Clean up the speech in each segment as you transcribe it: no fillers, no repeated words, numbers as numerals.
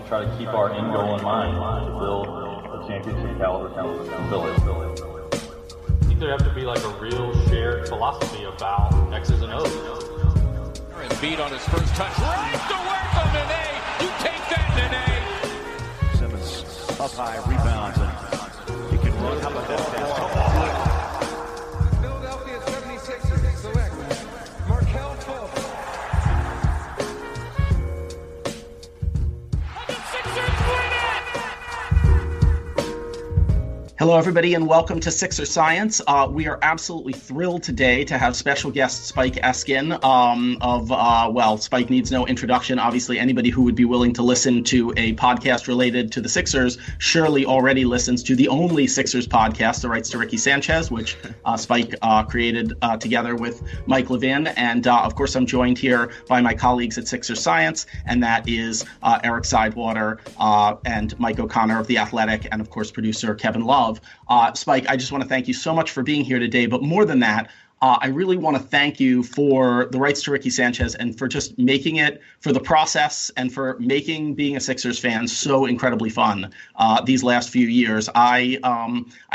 try to keep our end goal in mind to build a championship caliber village. I think there have to be like a real shared philosophy about X's and O's. Embiid on his first touch, right to work on Nene. You take that, Nene. Simmons up high, rebounds, and he can run. How about that pass? Philadelphia 76ers select Markelle Fultz. The Sixers win it! Hello, everybody, and welcome to Sixer Science. We are absolutely thrilled today to have special guest Spike Eskin Spike needs no introduction. Obviously, anybody who would be willing to listen to a podcast related to the Sixers surely already listens to the only Sixers podcast, The Rights to Ricky Sanchez, which Spike created together with Mike Levin. And, of course, I'm joined here by my colleagues at Sixer Science, and that is Eric Sidewater and Mike O'Connor of The Athletic, and, of course, producer Kevin Love. Spike, I just want to thank you so much for being here today. But more than that, I really want to thank you for the Rights to Ricky Sanchez and for just making it, for the process, and for making being a Sixers fan so incredibly fun these last few years. I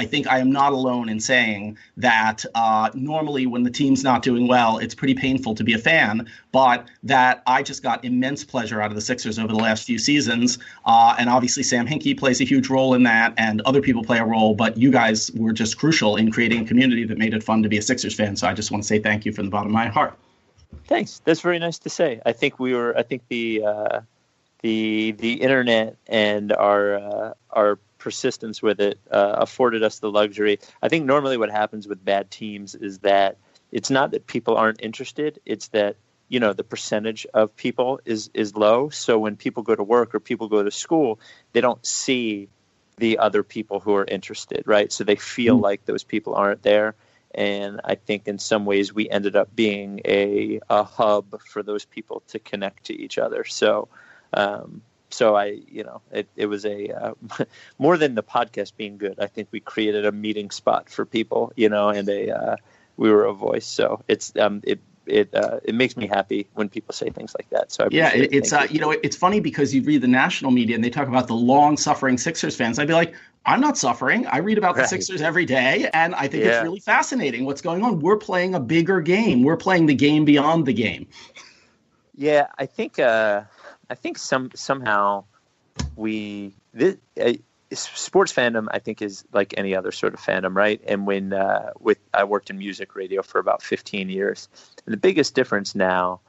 think I am not alone in saying that normally when the team's not doing well, it's pretty painful to be a fan, but that I just got immense pleasure out of the Sixers over the last few seasons. And obviously Sam Hinkie plays a huge role in that, and other people play a role, but you guys were just crucial in creating a community that made it fun to be a Sixers fan. So I just want to say thank you from the bottom of my heart. Thanks. That's very nice to say. I think the internet and our persistence with it afforded us the luxury. I think normally what happens with bad teams is that it's not that people aren't interested. It's that, the percentage of people is low. So when people go to work or people go to school, they don't see the other people who are interested, right? So they feel like those people aren't there. And I think in some ways we ended up being a hub for those people to connect to each other. So it was a more than the podcast being good. I think we created a meeting spot for people, and we were a voice. So it makes me happy when people say things like that. So it's funny because you read the national media and they talk about the long-suffering Sixers fans. I'd be like, I'm not suffering. I read about the Sixers every day, and I think it's really fascinating what's going on. We're playing a bigger game. We're playing the game beyond the game. Yeah, I think somehow sports fandom, I think, is like any other sort of fandom, right? And when I worked in music radio for about 15 years, and the biggest difference now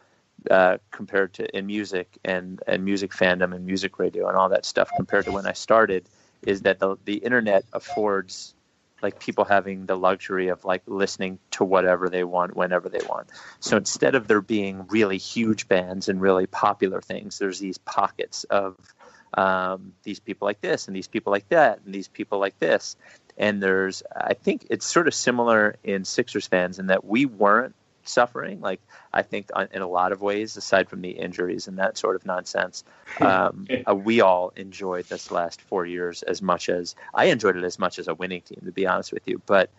compared to in music and music fandom and music radio and all that stuff compared to when I started is that the internet affords like people having the luxury of like listening to whatever they want whenever they want. So instead of there being really huge bands and really popular things, there's these pockets of these people like this and these people like that and these people like this. And I think it's sort of similar in Sixers fans in that we weren't suffering. Like I think in a lot of ways, aside from the injuries and that sort of nonsense, we all enjoyed this last 4 years as much as I enjoyed it as much as a winning team, to be honest with you. But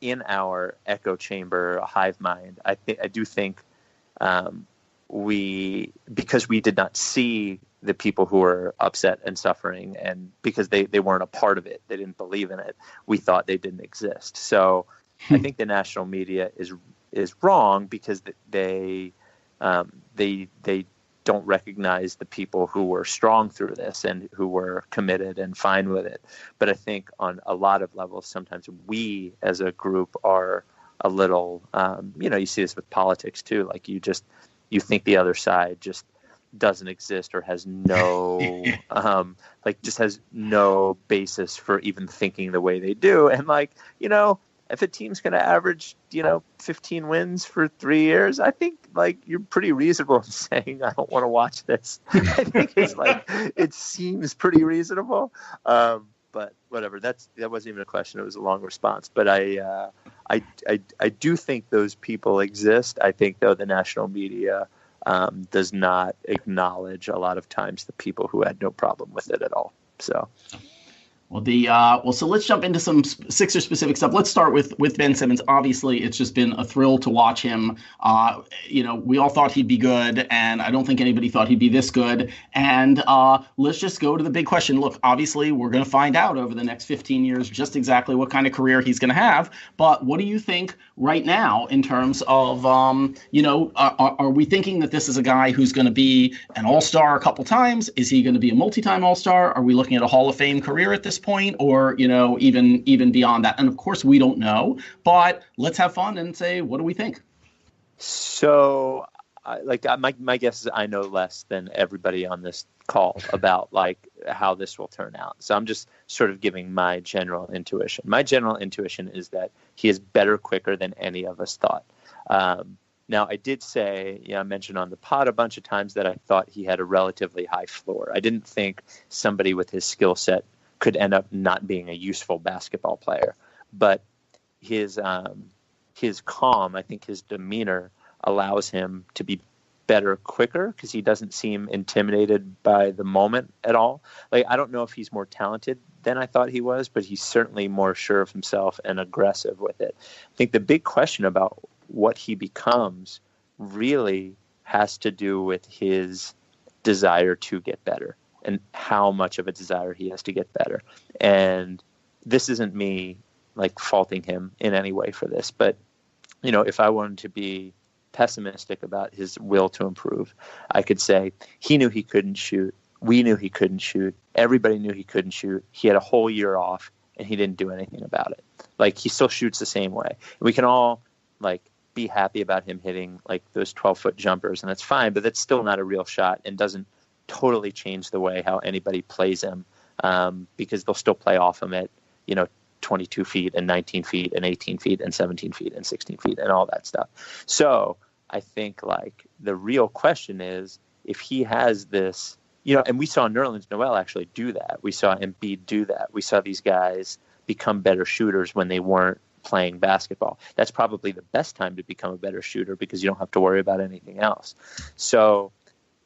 in our echo chamber, hive mind, I do think because we did not see the people who were upset and suffering, and because they weren't a part of it, they didn't believe in it, we thought they didn't exist. So I think the national media is wrong because they don't recognize the people who were strong through this and who were committed and fine with it. But I think on a lot of levels, sometimes we as a group are a little, you see this with politics too. Like you think the other side just doesn't exist or has no, just has no basis for even thinking the way they do. And if a team's going to average, 15 wins for 3 years, I think you're pretty reasonable in saying, I don't want to watch this. I think it seems pretty reasonable. But whatever, that wasn't even a question. It was a long response. But I do think those people exist. I think though the national media does not acknowledge a lot of times the people who had no problem with it at all. So. Well, so let's jump into some Sixers specific stuff. Let's start with Ben Simmons. Obviously, it's just been a thrill to watch him. We all thought he'd be good, and I don't think anybody thought he'd be this good. And let's just go to the big question. Look, obviously, we're going to find out over the next 15 years just exactly what kind of career he's going to have. But what do you think right now in terms of, are we thinking that this is a guy who's going to be an all-star a couple times? Is he going to be a multi-time all-star? Are we looking at a Hall of Fame career at this point, or even beyond that? And of course we don't know, but let's have fun and say, what do we think? So my guess is I know less than everybody on this call about how this will turn out. So I'm just sort of giving my general intuition. My general intuition is that he is better quicker than any of us thought. Now, I did say, I mentioned on the pod a bunch of times that I thought he had a relatively high floor. I didn't think somebody with his skill set could end up not being a useful basketball player. But his calm, I think his demeanor allows him to be better quicker because he doesn't seem intimidated by the moment at all. I don't know if he's more talented than I thought he was, but he's certainly more sure of himself and aggressive with it. I think the big question about what he becomes really has to do with his desire to get better and how much of a desire he has to get better. And this isn't me faulting him in any way for this, but if I wanted to be pessimistic about his will to improve, I could say he knew he couldn't shoot. We knew he couldn't shoot. Everybody knew he couldn't shoot. He had a whole year off and he didn't do anything about it. He still shoots the same way. We can all be happy about him hitting those 12-foot jumpers, and that's fine, but that's still not a real shot and doesn't totally change the way how anybody plays him, because they'll still play off him at 22 feet and 19 feet and 18 feet and 17 feet and 16 feet and all that stuff. So I think the real question is if he has this, and we saw Nerlens Noel actually do that. We saw Embiid do that. We saw these guys become better shooters when they weren't playing basketball. That's probably the best time to become a better shooter because you don't have to worry about anything else. So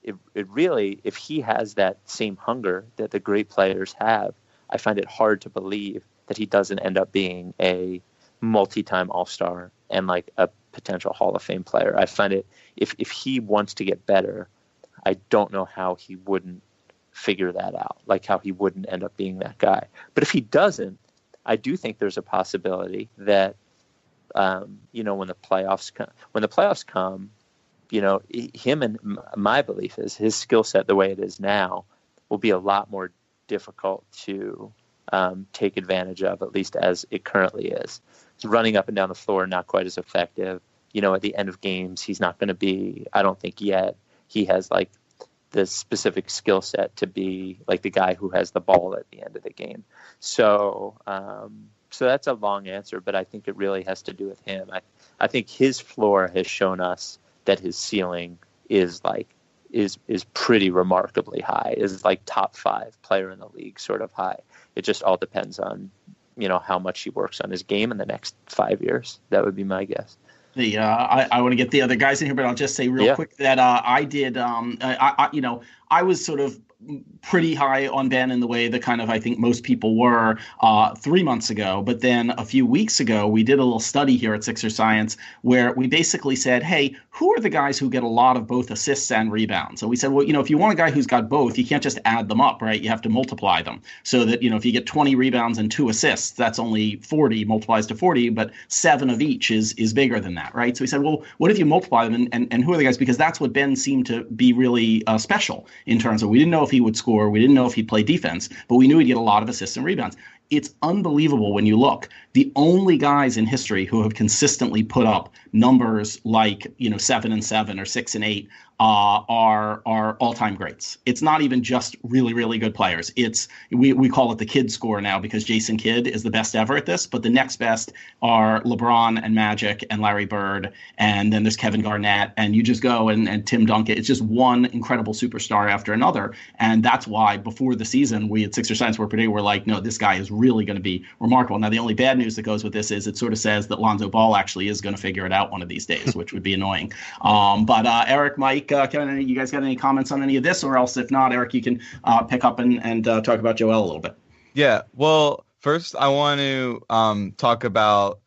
it really, if he has that same hunger that the great players have, I find it hard to believe that he doesn't end up being a multi-time all-star and a potential Hall of Fame player. I find it, if he wants to get better, I don't know how he wouldn't figure that out, how he wouldn't end up being that guy. But if he doesn't, I do think there's a possibility that, when the playoffs come, him and my belief is his skill set, the way it is now, will be a lot more difficult to take advantage of, at least as it currently is. He's running up and down the floor, not quite as effective. At the end of games, he's not going to be, I don't think yet, he has the specific skill set to be the guy who has the ball at the end of the game. So that's a long answer, but I think it really has to do with him. I think his floor has shown us that his ceiling is pretty remarkably high, is top 5 player in the league sort of high. It just all depends on, how much he works on his game in the next 5 years. That would be my guess. I want to get the other guys in here, but I'll just say real quick that I did. I was sort of pretty high on Ben in the way that kind of I think most people were 3 months ago. But then a few weeks ago, we did a little study here at Sixer Science where we basically said, hey, who are the guys who get a lot of both assists and rebounds? And we said, well, if you want a guy who's got both, you can't just add them up, right? You have to multiply them so that, if you get 20 rebounds and 2 assists, that's only 40 multiplies to 40, but 7 of each is bigger than that, right? So we said, well, what if you multiply them and who are the guys? Because that's what Ben seemed to be really special in terms of we didn't know if he would score. We didn't know if he'd play defense, but we knew he'd get a lot of assists and rebounds. It's unbelievable when you look. The only guys in history who have consistently put up numbers 7 and 7 or 6 and 8 are all-time greats. It's not even just really, really good players. It's we call it the Kidd score now because Jason Kidd is the best ever at this, but the next best are LeBron and Magic and Larry Bird, and then there's Kevin Garnett, and you just go and Tim Duncan. It's just one incredible superstar after another, and that's why before the season we at Sixer Science were predicting, we're like, no, this guy is really going to be remarkable. Now, the only bad news that goes with this is it sort of says that Lonzo Ball actually is going to figure it out one of these days, which would be annoying. But Eric, Mike, Kevin, you guys got any comments on any of this? Or else, if not, Eric, you can pick up and talk about Joel a little bit. Yeah, well, first I want to talk about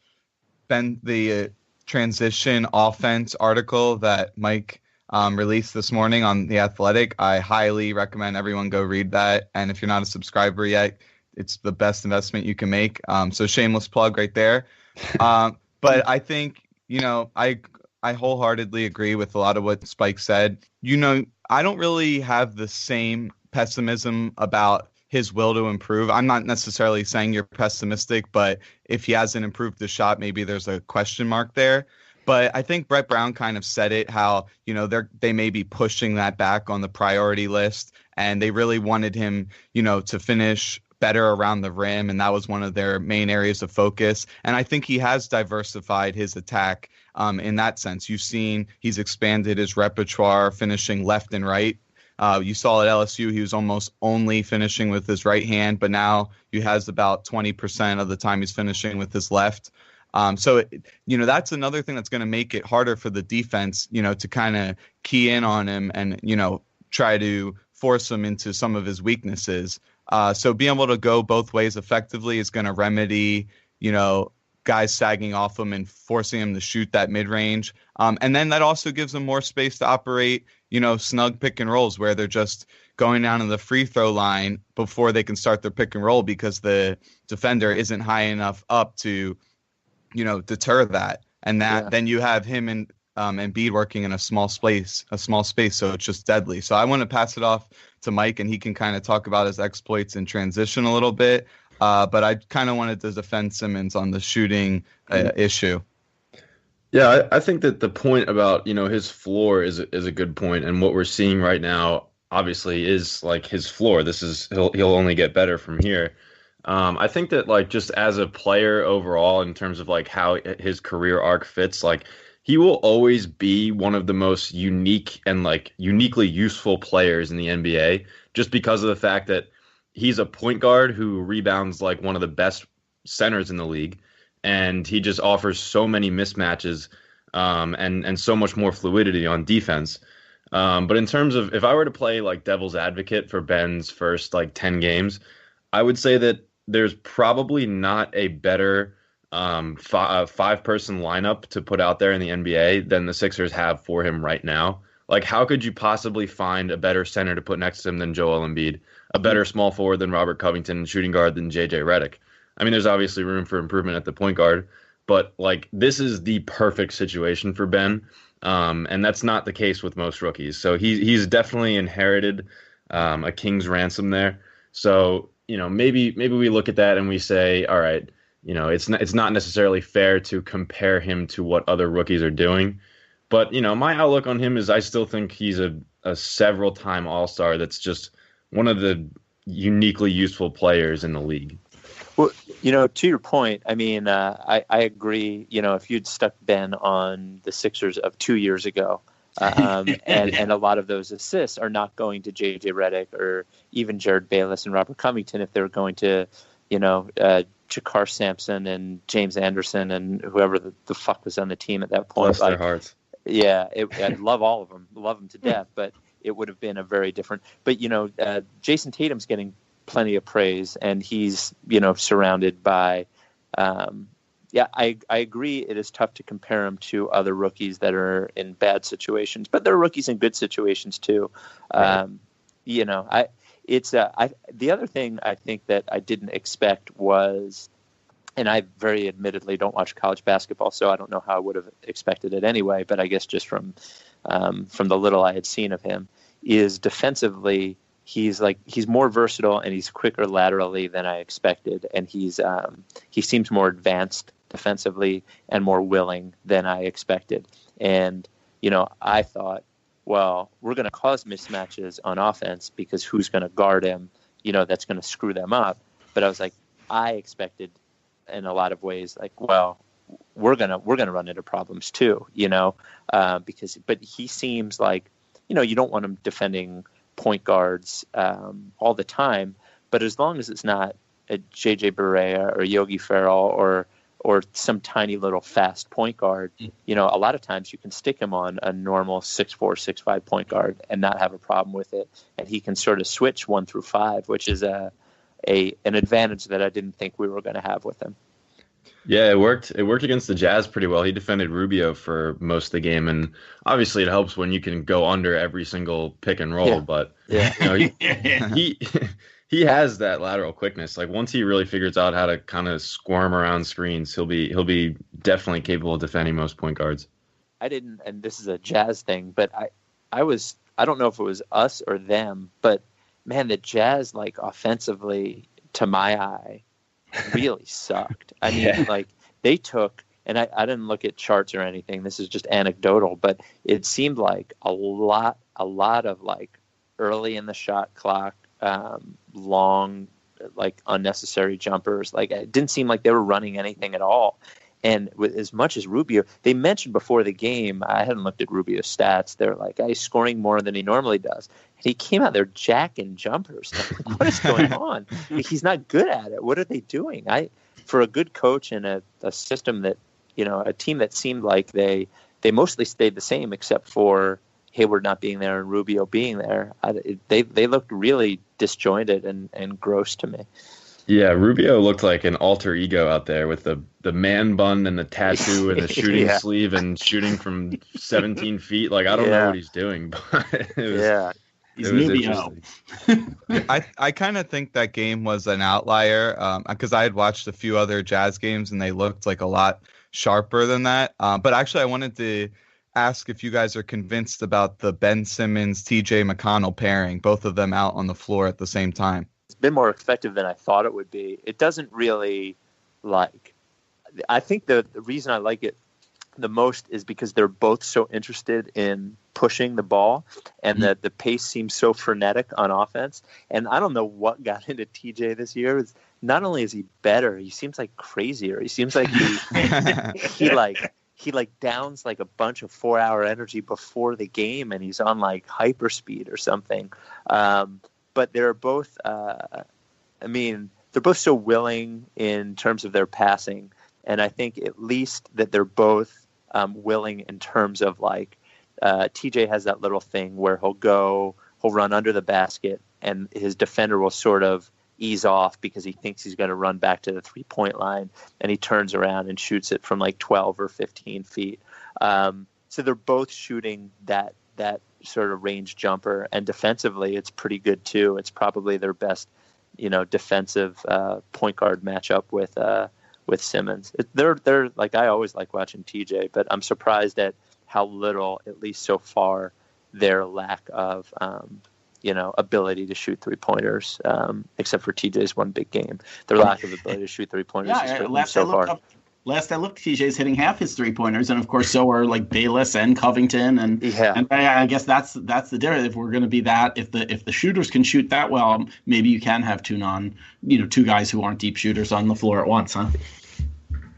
the transition offense article that Mike released this morning on The Athletic. I highly recommend everyone go read that. And if you're not a subscriber yet, it's the best investment you can make. So shameless plug right there. But I think, I wholeheartedly agree with a lot of what Spike said. I don't really have the same pessimism about his will to improve. I'm not necessarily saying you're pessimistic, but if he hasn't improved the shot, maybe there's a question mark there. But I think Brett Brown kind of said it, how, they may be pushing that back on the priority list, and they really wanted him, to finish better around the rim, and that was one of their main areas of focus. And I think he has diversified his attack in that sense. You've seen he's expanded his repertoire, finishing left and right. You saw at LSU, he was almost only finishing with his right hand, but now he has about 20% of the time he's finishing with his left. So that's another thing that's going to make it harder for the defense, to kind of key in on him and, try to force him into some of his weaknesses. So being able to go both ways effectively is going to remedy, guys sagging off him and forcing him to shoot that mid-range. And then that also gives them more space to operate, snug pick and rolls where they're just going down to the free throw line before they can start their pick and roll because the defender isn't high enough up to, deter that. And then you have him and Embiid working in a small space. So it's just deadly. So I want to pass it off to Mike, and he can kind of talk about his exploits in transition a little bit. But I kind of wanted to defend Simmons on the shooting issue. Yeah, I think that the point about, his floor is a good point, and what we're seeing right now obviously is like his floor. He'll only get better from here. I think that like just as a player overall, in terms of like how his career arc fits, like he will always be one of the most unique and like uniquely useful players in the NBA, just because of the fact that he's a point guard who rebounds like one of the best centers in the league. And he just offers so many mismatches and so much more fluidity on defense. But in terms of if I were to play like devil's advocate for Ben's first like 10 games, I would say that there's probably not a better five-person lineup to put out there in the NBA than the Sixers have for him right now. Like, how could you possibly find a better center to put next to him than Joel Embiid, a better small forward than Robert Covington, and shooting guard than JJ Redick? I mean, there's obviously room for improvement at the point guard, but like this is the perfect situation for Ben, and that's not the case with most rookies. So he's definitely inherited a king's ransom there. So maybe we look at that and we say, all right, it's not necessarily fair to compare him to what other rookies are doing, but my outlook on him is I still think he's a several-time All-Star that's just one of the uniquely useful players in the league. Well, to your point, I mean, I agree. If you'd stuck Ben on the Sixers of 2 years ago, and a lot of those assists are not going to JJ Redick or even Jared Bayless and Robert Covington, if they're going to, Jakar Sampson and James Anderson and whoever the fuck was on the team at that point. Bless their hearts. Yeah, I love all of them, love them to death, but it would have been a very different. But Jason Tatum's getting plenty of praise, and he's surrounded by I agree it is tough to compare him to other rookies that are in bad situations, but there are rookies in good situations too. Right. The other thing I think that I didn't expect was, and I very admittedly don't watch college basketball, so I don't know how I would have expected it anyway, but I guess just from the little I had seen of him, is defensively he's more versatile and he's quicker laterally than I expected, and he seems more advanced defensively and more willing than I expected. And I thought, well, we're going to cause mismatches on offense because who's going to guard him? That's going to screw them up. But I was like, I expected in a lot of ways, like, well, we're gonna run into problems too, but he seems like, you don't want him defending point guards all the time, but as long as it's not a JJ Barea or Yogi Ferrell or some tiny little fast point guard, a lot of times you can stick him on a normal 6'4", 6'5" point guard and not have a problem with it, and he can sort of switch 1 through 5, which is a an advantage that I didn't think we were going to have with him. Yeah, it worked. It worked against the Jazz pretty well. He defended Rubio for most of the game, and obviously it helps when you can go under every single pick and roll. Yeah. But Yeah. he has that lateral quickness. Like once he really figures out how to kind of squirm around screens, he'll be definitely capable of defending most point guards. I didn't, and this is a Jazz thing, but I don't know if it was us or them, but man, the Jazz like offensively, to my eye, really sucked. I mean, like they took, and I didn't look at charts or anything. This is just anecdotal, but it seemed like a lot of like early in the shot clock, long, like unnecessary jumpers. Like it didn't seem like they were running anything at all. And with as much as Rubio, they mentioned before the game, I hadn't looked at Rubio's stats. They're like, he's scoring more than he normally does. And he came out there jacking jumpers. Like, what is going on? Like, he's not good at it. What are they doing? For a good coach and a system that, a team that seemed like they mostly stayed the same except for Hayward not being there and Rubio being there. They looked really disjointed and gross to me. Yeah, Rubio looked like an alter ego out there with the man bun and the tattoo and the shooting sleeve and shooting from 17 feet. Like, I don't know what he's doing, but he's Rubio. I kind of think that game was an outlier because I had watched a few other Jazz games and they looked like a lot sharper than that. But actually, I wanted to ask if you guys are convinced about the Ben Simmons, TJ McConnell pairing, both of them out on the floor at the same time. It's been more effective than I thought it would be. It doesn't really I think the reason I like it the most is because they're both so interested in pushing the ball and that the pace seems so frenetic on offense. And I don't know what got into TJ this year. Not only is he better, he seems like crazier. He seems like he downs like a bunch of 4-hour energy before the game and he's on like hyperspeed or something. But they're both, they're both so willing in terms of their passing. And I think at least that they're both willing in terms of like TJ has that little thing where he'll run under the basket and his defender will sort of ease off because he thinks he's going to run back to the 3-point line and he turns around and shoots it from like 12 or 15 feet. So they're both shooting that sort of range jumper, and defensively it's pretty good too. It's probably their best, defensive point guard matchup with Simmons. They're like, I always like watching TJ, but I'm surprised at how little, at least so far, their lack of ability to shoot 3-pointers, except for TJ's one big game. Their lack of ability to shoot 3-pointers is hurting so far. Last I looked, TJ's hitting half his 3-pointers, and of course, so are like Bayless and Covington, and I guess that's the difference. If we're going to be that, if the shooters can shoot that well, maybe you can have two guys who aren't deep shooters on the floor at once, huh?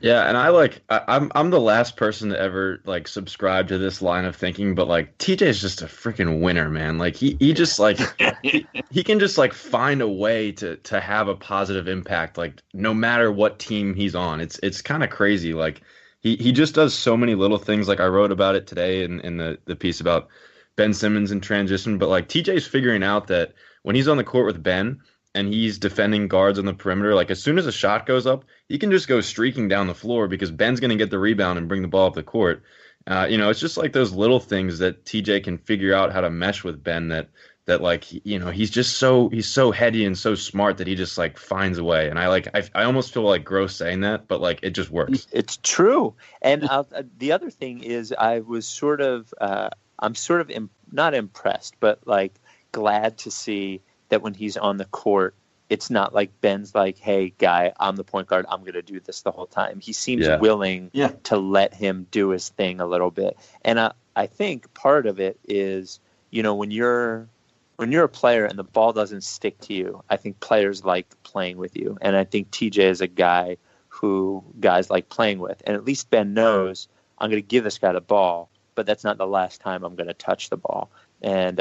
Yeah, and I'm the last person to ever like subscribe to this line of thinking, but like TJ is just a freaking winner, man. Like he just like he can just like find a way to have a positive impact, like no matter what team he's on. It's kind of crazy. Like he just does so many little things. Like I wrote about it today in the piece about Ben Simmons in transition, but like TJ's figuring out that when he's on the court with Ben and he's defending guards on the perimeter, like as soon as a shot goes up, he can just go streaking down the floor because Ben's going to get the rebound and bring the ball up the court. It's just like those little things that TJ can figure out how to mesh with Ben that like, he's so heady and so smart that he just like finds a way. And I almost feel like gross saying that, but like it just works. It's true. And the other thing is I was I'm not impressed, but like glad to see that when he's on the court, it's not like Ben's like, hey, guy, I'm the point guard. I'm going to do this the whole time. He seems willing to let him do his thing a little bit. And I think part of it is, when you're a player and the ball doesn't stick to you, I think players like playing with you. And I think TJ is a guy who guys like playing with. And at least Ben knows I'm going to give this guy the ball, but that's not the last time I'm going to touch the ball. And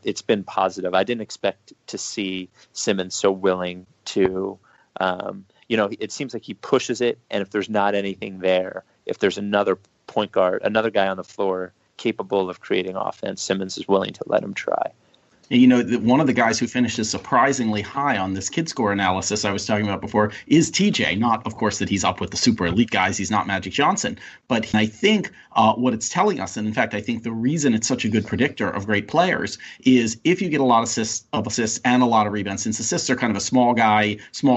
it's been positive. I didn't expect to see Simmons so willing to, it seems like he pushes it. And if there's not anything there, if there's another point guard, another guy on the floor capable of creating offense, Simmons is willing to let him try. One of the guys who finishes surprisingly high on this kid score analysis I was talking about before is TJ. Not, of course, that he's up with the super elite guys. He's not Magic Johnson. But I think what it's telling us, and in fact, I think the reason it's such a good predictor of great players is if you get a lot of assists and a lot of rebounds, since assists are kind of a small,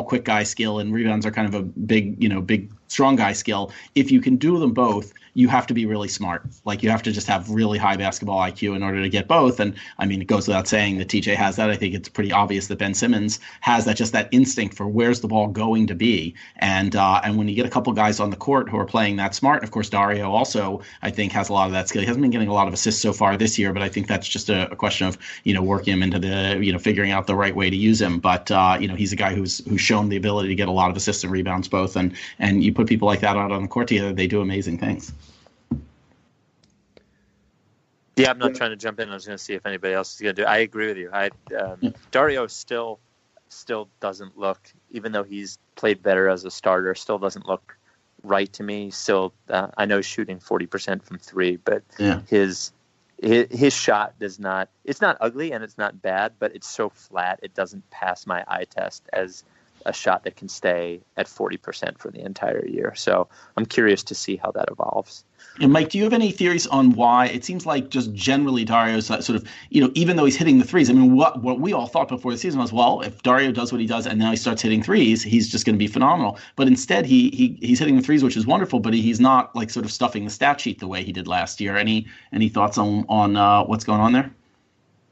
quick guy skill, and rebounds are kind of a big, strong guy skill. If you can do them both, you have to be really smart. Like, you have to just have really high basketball IQ in order to get both. And I mean, it goes without saying that TJ has that. I think it's pretty obvious that Ben Simmons has that, just that instinct for where's the ball going to be. And when you get a couple guys on the court who are playing that smart, of course, Dario also, I think, has a lot of that skill. He hasn't been getting a lot of assists so far this year, but I think that's just a question of, working him into the, figuring out the right way to use him. But, he's a guy who's shown the ability to get a lot of assists and rebounds both. And you put people like that out on the court together, they do amazing things. Yeah, I'm not trying to jump in. I was going to see if anybody else is going to do it. I agree with you. Dario still doesn't look, even though he's played better as a starter, still doesn't look right to me. Still, I know he's shooting 40% from three, but his shot does not. It's not ugly and it's not bad, but it's so flat it doesn't pass my eye test as a shot that can stay at 40% for the entire year. So I'm curious to see how that evolves. And Mike, do you have any theories on why it seems like just generally Dario's sort of, even though he's hitting the threes, I mean, what we all thought before the season was, well, if Dario does what he does and now he starts hitting threes, he's just going to be phenomenal. But instead, he's hitting the threes, which is wonderful, but he's not like sort of stuffing the stat sheet the way he did last year. Any thoughts on what's going on there?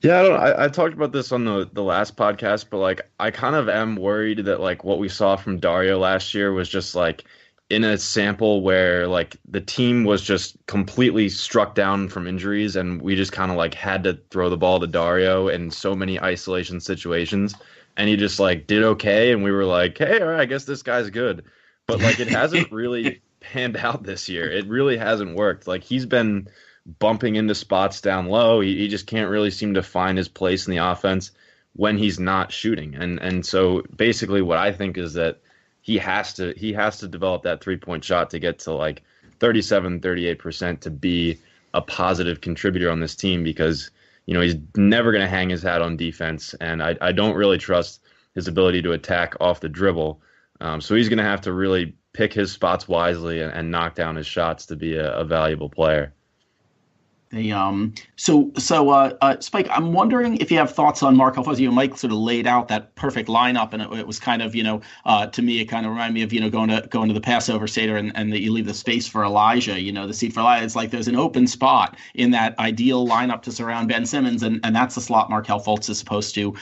Yeah, I talked about this on the last podcast, but like I kind of am worried that like what we saw from Dario last year was just like in a sample where like the team was just completely struck down from injuries and we just kind of like had to throw the ball to Dario in so many isolation situations, and he just like did okay, and we were like, hey, all right, I guess this guy's good. But like it hasn't really panned out this year. It really hasn't worked. Like he's been bumping into spots down low. He just can't really seem to find his place in the offense when he's not shooting. And so basically what I think is that he has to develop that 3-point shot to get to like 37-38% to be a positive contributor on this team, because he's never going to hang his hat on defense, and I don't really trust his ability to attack off the dribble. So he's going to have to really pick his spots wisely and knock down his shots to be a valuable player. Spike, I'm wondering if you have thoughts on Markelle Fultz. Mike sort of laid out that perfect lineup, and it was kind of, to me, it kind of reminded me of, going to the Passover Seder and that you leave the space for Elijah, the seat for Elijah. It's like there's an open spot in that ideal lineup to surround Ben Simmons, and that's the slot Markelle Fultz is supposed to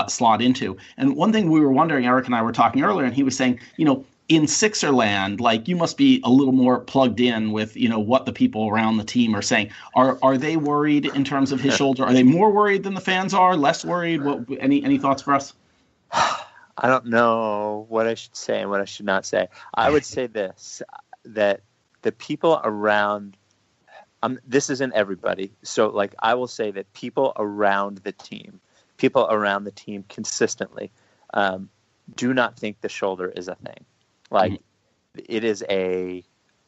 slot into. And one thing we were wondering, Eric and I were talking earlier, and he was saying, in Sixerland, like you must be a little more plugged in with, what the people around the team are saying. Are they worried in terms of his shoulder? Are they more worried than the fans are? Less worried? Any thoughts for us? I don't know what I should say and what I should not say. I would say this, that the people around, this isn't everybody. So like I will say that people around the team consistently do not think the shoulder is a thing. Like it is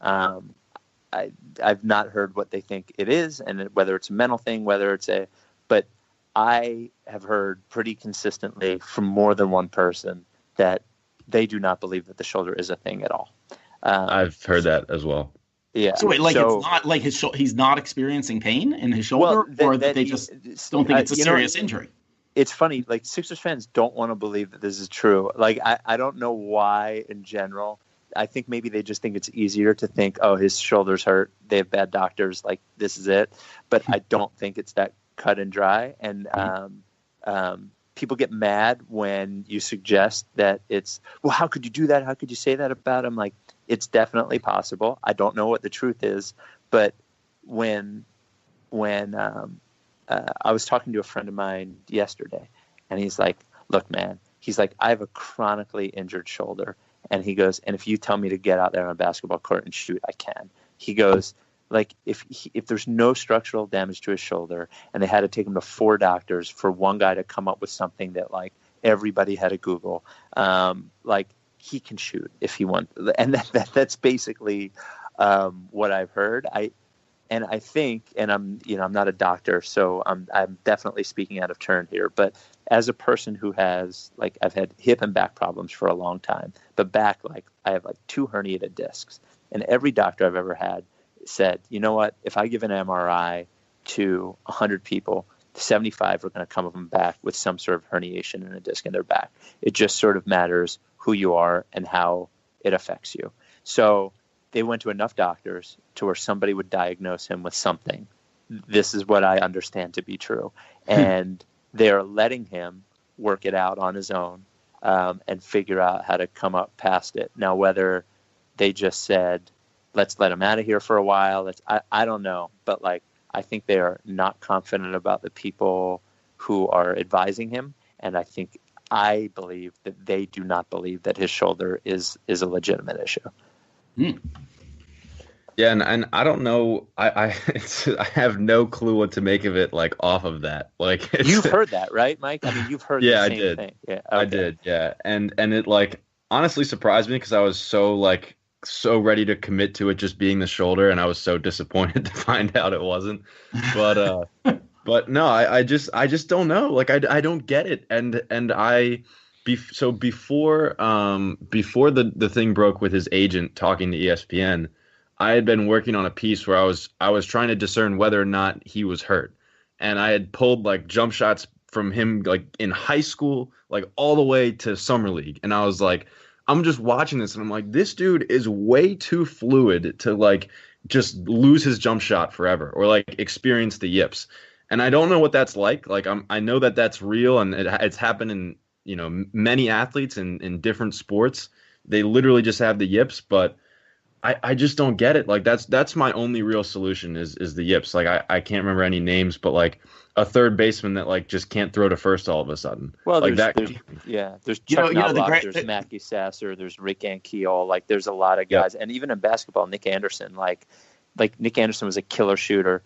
I've not heard what they think it is, and whether it's a mental thing, but I have heard pretty consistently from more than one person that they do not believe that the shoulder is a thing at all. I've heard that as well. Yeah. So wait, it's not like he's not experiencing pain in his shoulder, or that they just don't think it's a serious injury. It's funny, like Sixers fans don't want to believe that this is true. Like, I don't know why in general. I think maybe they just think it's easier to think, oh, his shoulder's hurt. They have bad doctors. Like, this is it. But I don't think it's that cut and dry. And people get mad when you suggest that it's, well, how could you do that? How could you say that about him? Like, it's definitely possible. I don't know what the truth is. But when I was talking to a friend of mine yesterday, and he's like, look, man, I have a chronically injured shoulder. And he goes, and if you tell me to get out there on a basketball court and shoot, I can. He goes, like, if there's no structural damage to his shoulder and they had to take him to 4 doctors for one guy to come up with something that, like, everybody had to Google, like, he can shoot if he wants. And that's basically what I've heard. And I think, and I'm not a doctor, so I'm definitely speaking out of turn here, but as a person who has, like, I've had hip and back problems for a long time, but back, like, I have like 2 herniated discs, and every doctor I've ever had said, you know what, if I give an MRI to 100 people, 75 are going to come of them back with some sort of herniation in a disc in their back. It just sort of matters who you are and how it affects you. So they went to enough doctors to where somebody would diagnose him with something. This is what I understand to be true. And they're letting him work it out on his own and figure out how to come up past it. Now, whether they just said, let's let him out of here for a while, I don't know. But, like, I think they are not confident about the people who are advising him. And I believe that they do not believe that his shoulder is a legitimate issue. Yeah, and I don't know. I have no clue what to make of it. Like, off of that, like, you've heard that, right, Mike? I mean, you've heard the same thing. Yeah, okay. I did. Yeah, and it, like, honestly surprised me because I was so ready to commit to it just being the shoulder, and I was so disappointed to find out it wasn't. But but no, I just don't know. Like, I don't get it, and so before the thing broke with his agent talking to ESPN, I had been working on a piece where I was trying to discern whether or not he was hurt. And I had pulled, like, jump shots from him, like, in high school, like, all the way to summer league. And I was like, I'm just watching this and I'm like, this dude is way too fluid to, like, just lose his jump shot forever or, like, experience the yips. And I don't know what that's like. Like, I know that that's real, and it's happened in, you know, many athletes in different sports. They literally just have the yips, but I just don't get it. Like, that's my only real solution is the yips. Like, I can't remember any names, but, like, a third baseman that, like, just can't throw to first all of a sudden. Well, like there's Chuck Knobloch, there's Mackey Sasser, there's Rick Ankiel. Like, there's a lot of guys, and even in basketball, Nick Anderson. Like Nick Anderson was a killer shooter,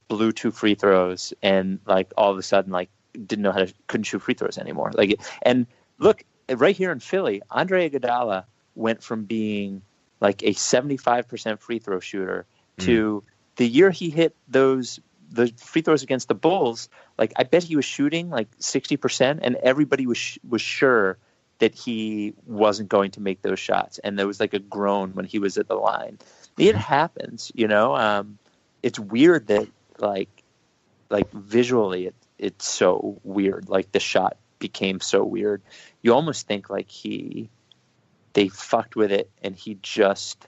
blew 2 free throws, and, like, all of a sudden, like, couldn't shoot free throws anymore. Like, and look, right here in Philly, Andre Iguodala went from being, like, a 75% free throw shooter to the year he hit the free throws against the Bulls. Like, I bet he was shooting like 60%, and everybody was sure that he wasn't going to make those shots. And there was, like, a groan when he was at the line. It happens, you know. It's weird that, like visually, it's so weird. Like, the shot became so weird. You almost think, like, they fucked with it and he just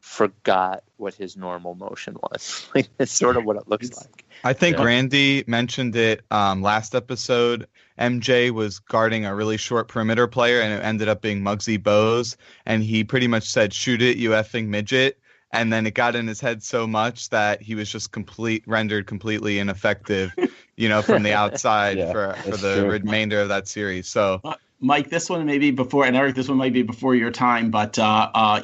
forgot what his normal motion was. Like, that's sort of what it looks like. I think Randy mentioned it last episode. MJ was guarding a really short perimeter player, and it ended up being Muggsy Bogues, and he pretty much said, "Shoot it, you effing midget." And then it got in his head so much that he was just rendered completely ineffective, you know, from the outside for the remainder of that series. So Mike, this one may be before, and Eric, this one might be before your time, but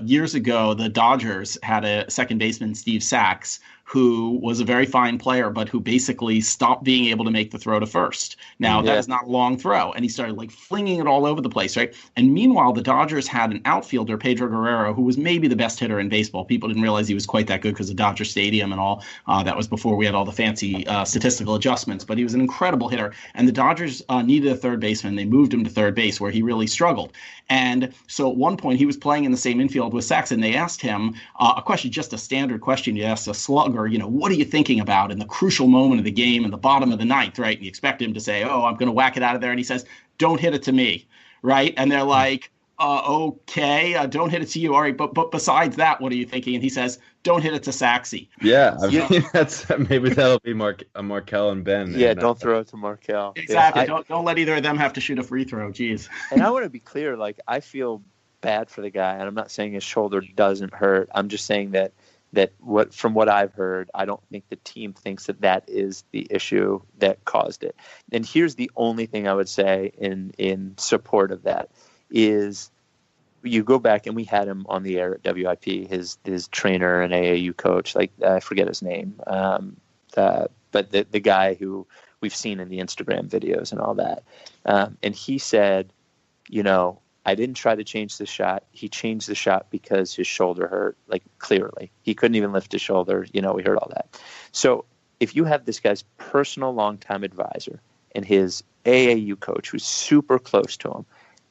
years ago, the Dodgers had a second baseman, Steve Sachs, who was a very fine player, but who basically stopped being able to make the throw to first. Now, that is not a long throw, and he started, like, flinging it all over the place, right? And meanwhile, the Dodgers had an outfielder, Pedro Guerrero, who was maybe the best hitter in baseball. People didn't realize he was quite that good because of Dodger Stadium and all. That was before we had all the fancy statistical adjustments, but he was an incredible hitter. And the Dodgers needed a third baseman. They moved him to third base, where he really struggled. And so at one point, he was playing in the same infield with Sachs, and they asked him a question, just a standard question you ask a slugger, you know, what are you thinking about in the crucial moment of the game in the bottom of the ninth, right? And you expect him to say, oh, I'm going to whack it out of there. And he says, don't hit it to me, right? And they're like, okay, don't hit it to you. All right, but besides that, what are you thinking? And he says, don't hit it to Saxy. Yeah, I mean, maybe that'll be Markel and Ben. Yeah, and don't throw it to Markel. Exactly. Don't let either of them have to shoot a free throw. Jeez. And I want to be clear, like, I feel bad for the guy, and I'm not saying his shoulder doesn't hurt. I'm just saying that from what I've heard, I don't think the team thinks that is the issue that caused it. And here's the only thing I would say in support of that is you go back, and we had him on the air at WIP, his trainer and AAU coach, like, I forget his name, but the guy who we've seen in the Instagram videos and all that. And he said, you know, I didn't try to change the shot. He changed the shot because his shoulder hurt, like clearly. He couldn't even lift his shoulder. We heard all that. So if you have this guy's personal longtime advisor and his AAU coach who's super close to him,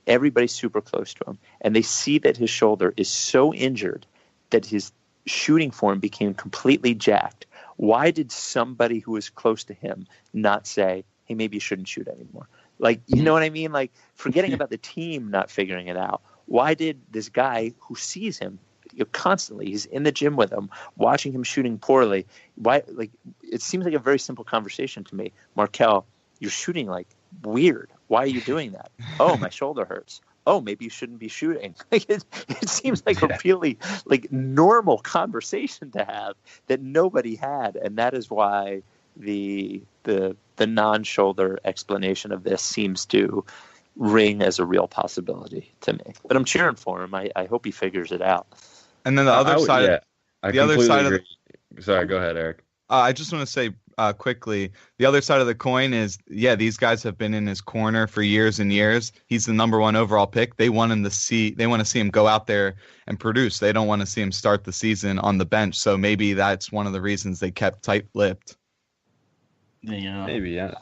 everybody's super close to him, and they see that his shoulder is so injured that his shooting form became completely jacked, why did somebody who was close to him not say, hey, maybe you shouldn't shoot anymore? Like, you know what I mean? Like, forgetting about the team not figuring it out. Why did this guy who sees him constantly, he's in the gym with him, watching him shooting poorly, why? Like, it seems like a very simple conversation to me. Markelle, you're shooting like weird. Why are you doing that? Oh, my shoulder hurts. Oh, maybe you shouldn't be shooting. Like it seems like a really like normal conversation to have that nobody had, and that is why the non-shoulder explanation of this seems to ring as a real possibility to me. But I'm cheering for him. I hope he figures it out. And then the other side, Sorry, go ahead, Eric. I just want to say quickly, the other side of the coin is, these guys have been in his corner for years and years. He's the number 1 overall pick. They want to see him go out there and produce. They don't want to see him start the season on the bench. So maybe that's one of the reasons they kept tight-lipped. Yeah. Maybe, yeah.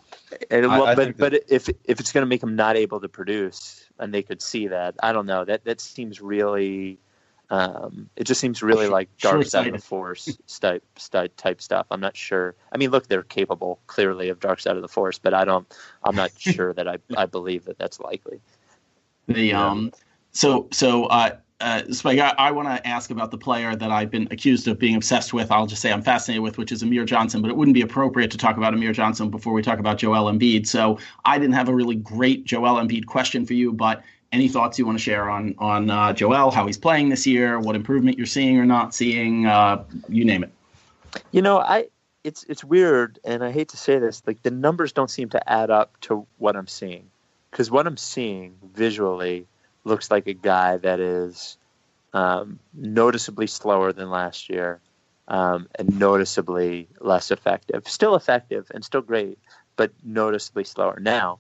But if it's going to make him not able to produce, and they could see that, I don't know. That seems really. It just seems really like dark side of the force type stuff. I'm not sure. I mean, look, they're capable clearly of dark side of the force, but I'm not sure that I believe that that's likely. Spike, I want to ask about the player that I've been accused of being obsessed with. I'll just say I'm fascinated with, which is Amir Johnson, but it wouldn't be appropriate to talk about Amir Johnson before we talk about Joel Embiid. So I didn't have a really great Joel Embiid question for you, but any thoughts you want to share on Joel, how he's playing this year, what improvement you're seeing or not seeing, you name it. It's weird, and I hate to say this, like the numbers don't seem to add up to what I'm seeing, because what I'm seeing visually looks like a guy that is noticeably slower than last year and noticeably less effective. Still effective and still great, but noticeably slower. Now,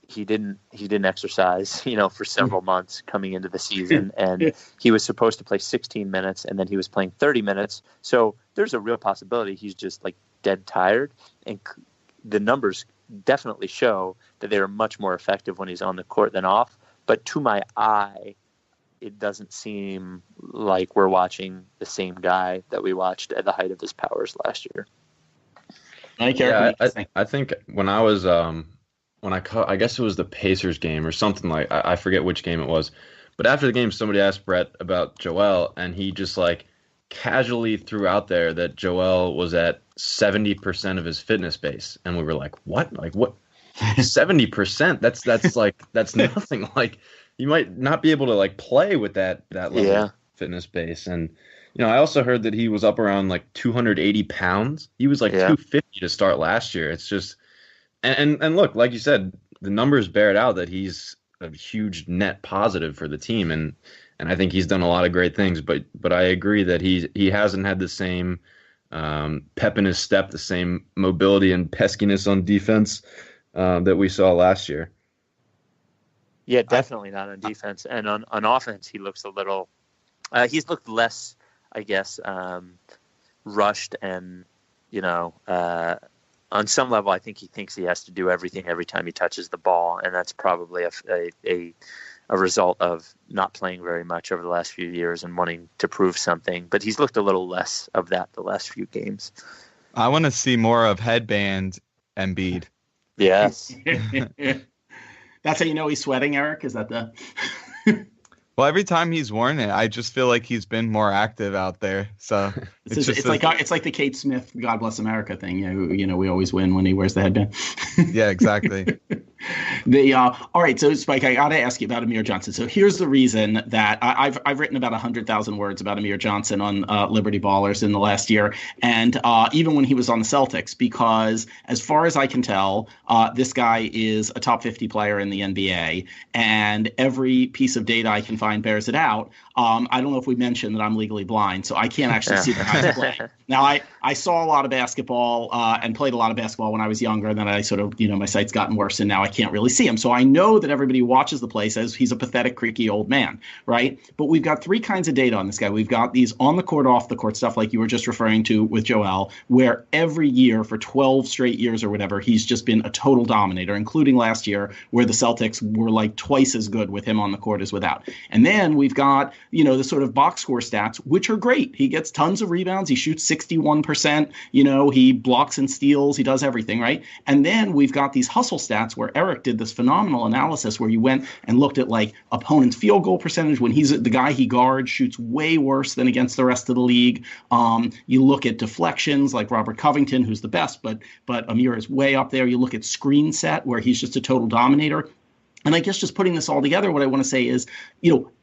he didn't exercise, for several months coming into the season, and he was supposed to play 16 minutes, and then he was playing 30 minutes. So there's a real possibility he's just like dead tired, and the numbers definitely show that they are much more effective when he's on the court than off. But to my eye, it doesn't seem like we're watching the same guy that we watched at the height of his powers last year. I think when I was I guess it was the Pacers game or something, like I forget which game it was, but after the game somebody asked Brett about Joel, and he just like casually threw out there that Joel was at 70% of his fitness base, and we were like, what? Like what? 70%? That's nothing. Like you might not be able to like play with that level of fitness base. And I also heard that he was up around like 280 pounds. He was like 250 to start last year. It's just and look, like you said, the numbers bear it out that he's a huge net positive for the team, and I think he's done a lot of great things. But I agree that he hasn't had the same pep in his step, the same mobility and peskiness on defense that we saw last year. Yeah, definitely not on defense. And on offense, he looks a little he's looked less, I guess, rushed, and on some level, I think he thinks he has to do everything every time he touches the ball, and that's probably a result of not playing very much over the last few years and wanting to prove something. But he's looked a little less of that the last few games. I want to see more of headband Embiid. Yes. That's how you know he's sweating, Eric? Is that the... Well, every time he's worn it, I just feel like he's been more active out there. So it's like the Kate Smith "God Bless America" thing. We always win when he wears the headband. Yeah, exactly. All right, so Spike, I got to ask you about Amir Johnson. So here's the reason that I've written about 100,000 words about Amir Johnson on Liberty Ballers in the last year, and even when he was on the Celtics, because as far as I can tell, this guy is a top 50 player in the NBA, and every piece of data I can find bears it out. I don't know if we mentioned that I'm legally blind, so I can't actually see the guys play. Now, I saw a lot of basketball and played a lot of basketball when I was younger, and then I sort of, my sight's gotten worse, and now I can't really see him. So I know that everybody who watches the play says he's a pathetic, creaky old man, right? But we've got three kinds of data on this guy. We've got these on the court, off the court stuff like you were just referring to with Joel, where every year for 12 straight years or whatever, he's just been a total dominator, including last year where the Celtics were like twice as good with him on the court as without. And then we've got, the sort of box score stats, which are great. He gets tons of rebounds. He shoots 61%. He blocks and steals. He does everything, right? And then we've got these hustle stats where Eric did this phenomenal analysis where you went and looked at like opponent's field goal percentage when he's the guy he guards shoots way worse than against the rest of the league. You look at deflections like Robert Covington, who's the best, but Amir is way up there. You look at screen set where he's just a total dominator. And I guess just putting this all together, what I want to say is,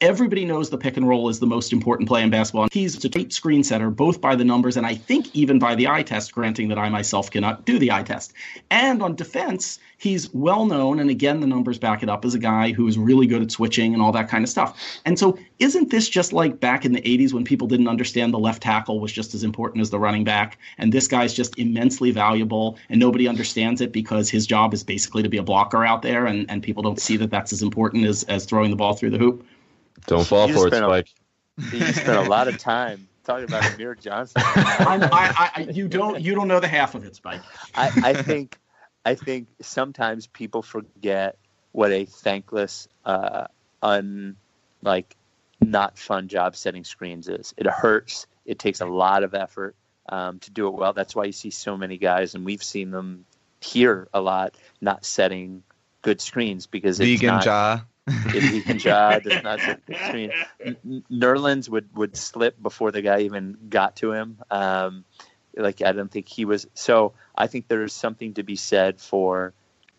everybody knows the pick and roll is the most important play in basketball. He's a great screen setter, both by the numbers and I think even by the eye test, granting that I myself cannot do the eye test. And on defense, he's well known, and again, the numbers back it up, as a guy who is really good at switching and all that kind of stuff. And so isn't this just like back in the 80s when people didn't understand the left tackle was just as important as the running back? And this guy's just immensely valuable, and nobody understands it because his job is basically to be a blocker out there, and people don't see that that's as important as throwing the ball through the hoop. Don't fall for it, Spike. You spent a lot of time talking about Amir Johnson. You don't know the half of it, Spike. I think sometimes people forget what a thankless, not fun job setting screens is. It hurts. It takes a lot of effort to do it well. That's why you see so many guys, and we've seen them here a lot, not setting good screens because it's Vegan not. Ja. Vegan Ja does not set good screen. Nerlens would slip before the guy even got to him. I don't think he was. So I think there's something to be said for,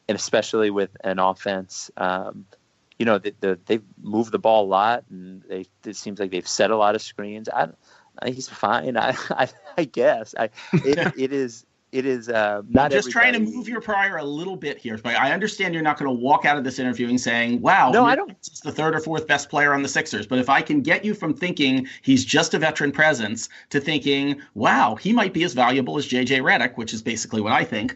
and especially with an offense, they've moved the ball a lot, and it seems like they've set a lot of screens. He's fine. I guess. It is not just trying to move your prior a little bit here. But I understand you're not going to walk out of this interviewing saying, wow, no, I don't. He's the third or fourth best player on the Sixers. But if I can get you from thinking he's just a veteran presence to thinking, wow, he might be as valuable as JJ Redick, which is basically what I think,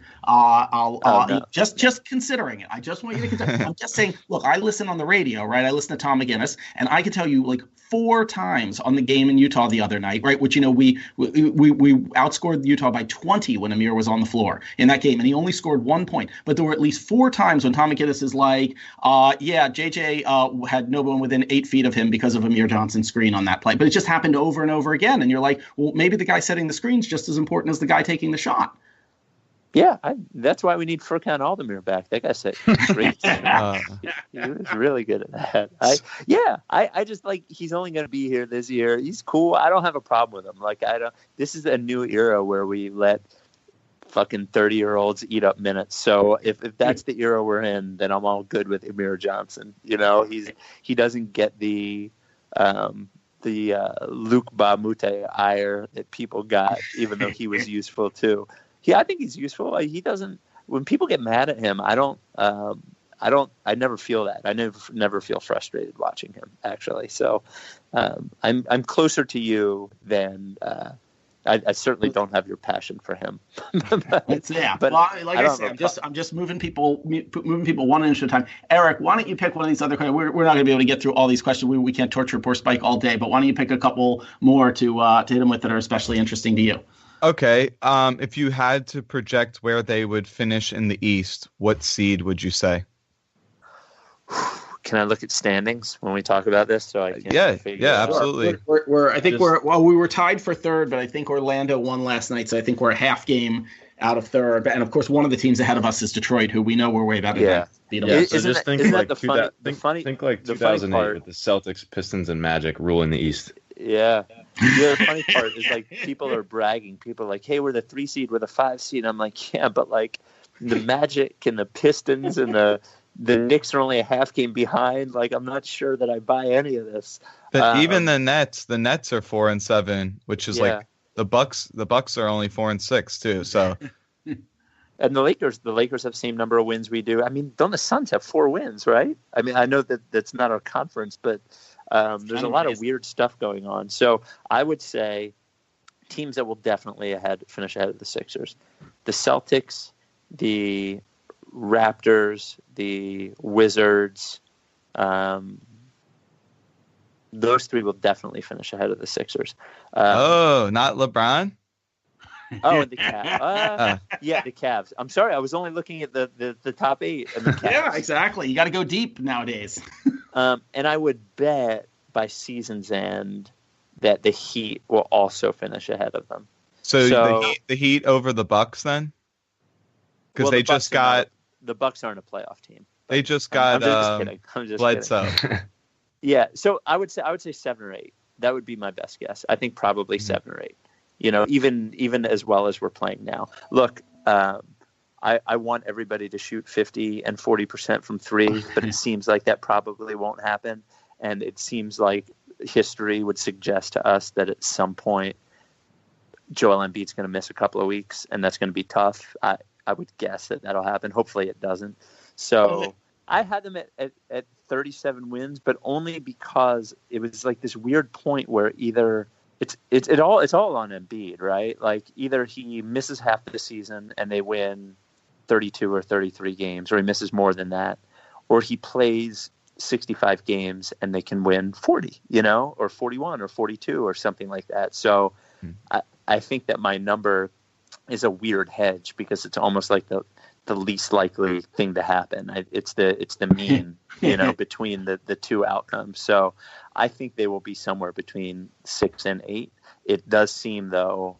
just considering it. I just want you to consider. I'm just saying, look, I listen on the radio, right? I listen to Tom McGinnis, and I can tell you like 4 times on the game in Utah the other night, right? Which, we outscored Utah by 20 when Amir was on the floor in that game, and he only scored 1 point. But there were at least 4 times when Tom McGinnis is like, JJ had no one within 8 feet of him because of Amir Johnson's screen on that play. But it just happened over and over again. And you're like, well, maybe the guy setting the screen's just as important as the guy taking the shot. Yeah, that's why we need Furkan Aldemir back. That guy said great. He was really good at that. I just he's only going to be here this year. He's cool. I don't have a problem with him. This is a new era where we let fucking 30-year-olds eat up minutes. So if that's the era we're in, then I'm all good with Amir Johnson. He doesn't get the Luke Bamute ire that people got, even though he was useful too. I think he's useful. He doesn't. When people get mad at him, I never feel that. I never feel frustrated watching him, actually. So I'm closer to you than. I certainly don't have your passion for him. But I said, I'm just moving people one inch at a time. Eric, why don't you pick one of these other questions? We're not going to be able to get through all these questions. We can't torture poor Spike all day. But why don't you pick a couple more to hit him with that are especially interesting to you? Okay. If you had to project where they would finish in the East, what seed would you say? Can I look at standings when we talk about this? So I can absolutely. We were tied for third, but I think Orlando won last night, so I think we're a half game out of third. And of course, one of the teams ahead of us is Detroit, who we know we're way better than. So just think like 2008 with the Celtics, Pistons, and Magic ruling the East. Yeah. The funny part is people are bragging. People are like, hey, we're the 3 seed, we're the 5 seed. I'm like, yeah, but the Magic and the Pistons and the Knicks are only a half game behind. I'm not sure that I buy any of this. But even the Nets are 4-7, which is the Bucks are only 4-6 too. So and the Lakers have the same number of wins we do. I mean, don't the Suns have 4 wins, right? I mean, I know that that's not our conference, but there's a lot of weird stuff going on. So I would say teams that will definitely finish ahead of the Sixers, the Celtics, the Raptors, the Wizards. Those three will definitely finish ahead of the Sixers. Not LeBron? Oh, and the Cavs. Yeah, the Cavs. I'm sorry, I was only looking at the top 8 and the Cavs. Yeah, exactly. You got to go deep nowadays. And I would bet by season's end that the Heat will also finish ahead of them. So the Heat over the Bucks then? Because they just got the Bucks aren't a playoff team. They just got I'm just Bledsoe. Yeah, so I would say 7 or 8. That would be my best guess. I think probably 7 or 8. Even as well as we're playing now. Look, I want everybody to shoot 50 and 40% from 3, but it seems like that probably won't happen. And it seems like history would suggest to us that at some point Joel Embiid's going to miss a couple of weeks, and that's going to be tough. I would guess that'll happen. Hopefully it doesn't. So I had them at 37 wins, but only because it was like this weird point where either it's all on Embiid, right? Like either he misses half of the season and they win 32 or 33 games, or he misses more than that, or he plays 65 games and they can win 40, or 41 or 42 or something like that. So I think that my number is a weird hedge because it's almost like the least likely thing to happen. It's the mean, between the two outcomes. So I think they will be somewhere between 6 and 8. It does seem though,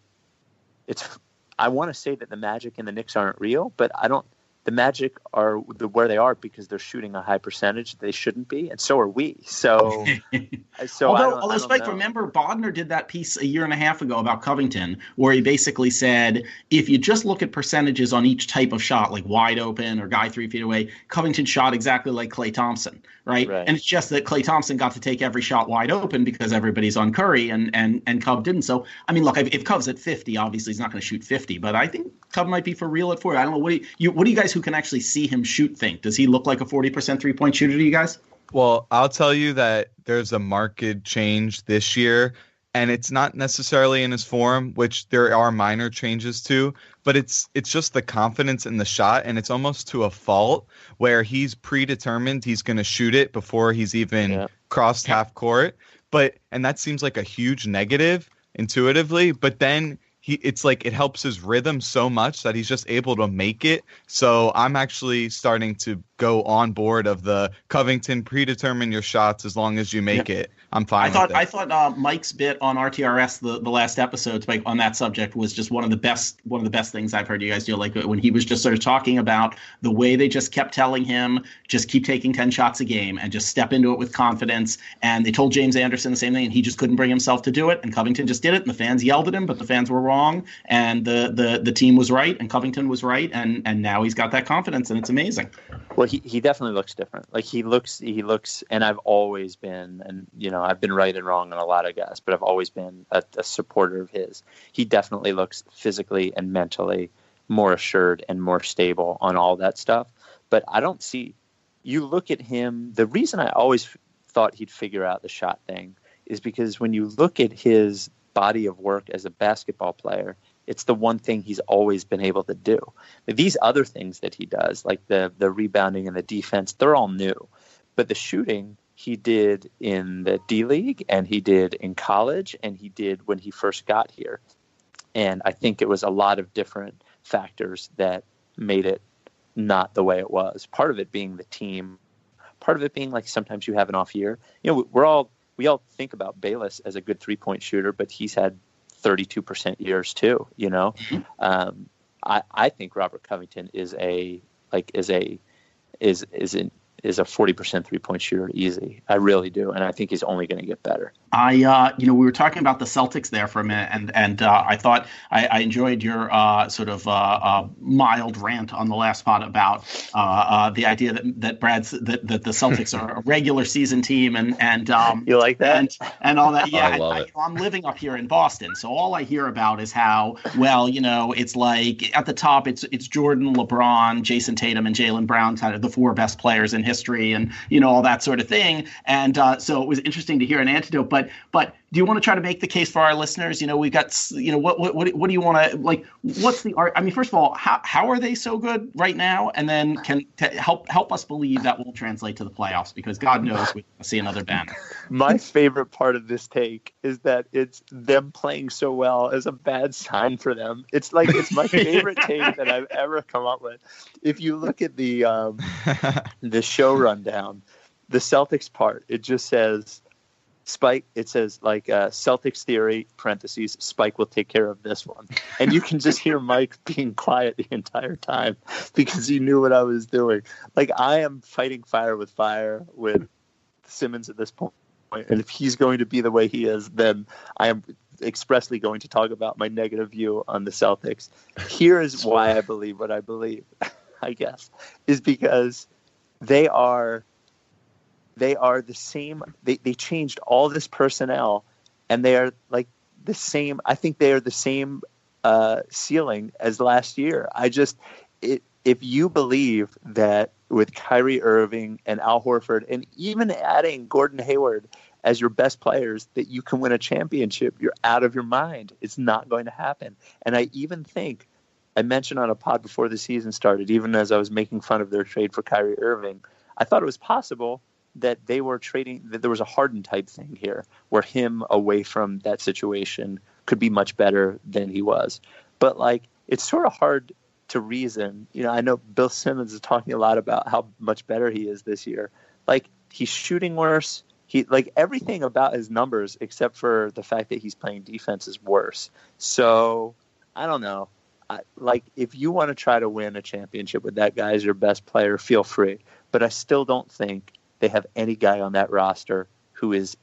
I want to say that the Magic and the Knicks aren't real, but the Magic are where they are because they're shooting a high percentage they shouldn't be, and so are we. So although Spike, remember Bodner did that piece a year and a half ago about Covington, where he basically said if you just look at percentages on each type of shot, like wide open or guy 3 feet away, Covington shot exactly like Klay Thompson, right? And it's just that Klay Thompson got to take every shot wide open because everybody's on Curry, and Cov didn't. So I mean, look, if Cov's at 50, obviously he's not going to shoot 50, but I think Cov might be for real at 40. I don't know. What do you guys who can actually see him shoot think? Does he look like a 40% 3-point shooter to you guys? Well, I'll tell you that there's a marked change this year, and it's not necessarily in his form, which there are minor changes to, but it's just the confidence in the shot, and it's almost to a fault where he's predetermined he's going to shoot it before he's even crossed half court. And that seems like a huge negative intuitively, but then it's like it helps his rhythm so much that he's just able to make it. So I'm actually starting to go on board of the Covington predetermine your shots as long as you make it. I'm fine. I thought Mike's bit on RTRS the last episode on that subject was just one of the best things I've heard you guys do. Like when he was just sort of talking about the way they just kept telling him just keep taking 10 shots a game and just step into it with confidence. And they told James Anderson the same thing, and he just couldn't bring himself to do it. And Covington just did it, and the fans yelled at him, but the fans were wrong, and the team was right, and Covington was right, and now he's got that confidence, and it's amazing. Well, he definitely looks different. Like he looks, and I've always been, and I've been right and wrong on a lot of guys, but I've always been a supporter of his. He definitely looks physically and mentally more assured and more stable on all that stuff. But I don't see, you look at him, the reason I always thought he'd figure out the shot thing is because when you look at his body of work as a basketball player, it's the one thing he's always been able to do. These other things that he does, like the rebounding and the defense, they're all new. But the shooting he did in the D-League, and he did in college, and he did when he first got here. And I think it was a lot of different factors that made it not the way it was. Part of it being the team, part of it being like sometimes you have an off year. We all think about Bayless as a good 3-point shooter, but he's had 32% years too. I think Robert Covington is a 40% 3-point shooter easy. I really do, and I think he's only going to get better. We were talking about the Celtics there for a minute, and I thought I enjoyed your mild rant on the last pod about the idea that the Celtics are a regular season team, and you like that and all that. Yeah, I love it. I'm living up here in Boston, so all I hear about is how it's like at the top it's Jordan, LeBron, Jason Tatum, and Jaylen Brown, kind of the 4 best players in history, and all that sort of thing. And so it was interesting to hear an antidote. But do you want to try to make the case for our listeners? We've got, what do you want to, like, what's the art? I mean, first of all, how are they so good right now? And then help us believe that will translate to the playoffs, because God knows we'll see another banner. My favorite part of this take is that it's them playing so well is a bad sign for them. It's my favorite take that I've ever come up with. If you look at the show rundown, the Celtics part, it just says Spike. It says Celtics theory parentheses Spike will take care of this one, and you can just hear Mike being quiet the entire time because he knew what I was doing. Like, I am fighting fire with Simmons at this point, and if he's going to be the way he is, then I am expressly going to talk about my negative view on the Celtics. Here is why I believe what I believe, I guess, is because they are the same. They changed all this personnel, and they are like the same. I think they are the same ceiling as last year. If you believe that with Kyrie Irving and Al Horford, and even adding Gordon Hayward as your best players, that you can win a championship, you're out of your mind. It's not going to happen. And I even think, I mentioned on a pod before the season started, even as I was making fun of their trade for Kyrie Irving, I thought it was possible that they were trading, that there was a Harden type thing here, where him away from that situation could be much better than he was. But like, it's sort of hard to reason. I know Bill Simmons is talking a lot about how much better he is this year. Like, he's shooting worse. Everything about his numbers, except for the fact that he's playing defense, is worse. So I don't know. If you want to try to win a championship with that guy as your best player, feel free. But I still don't think they have any guy on that roster who is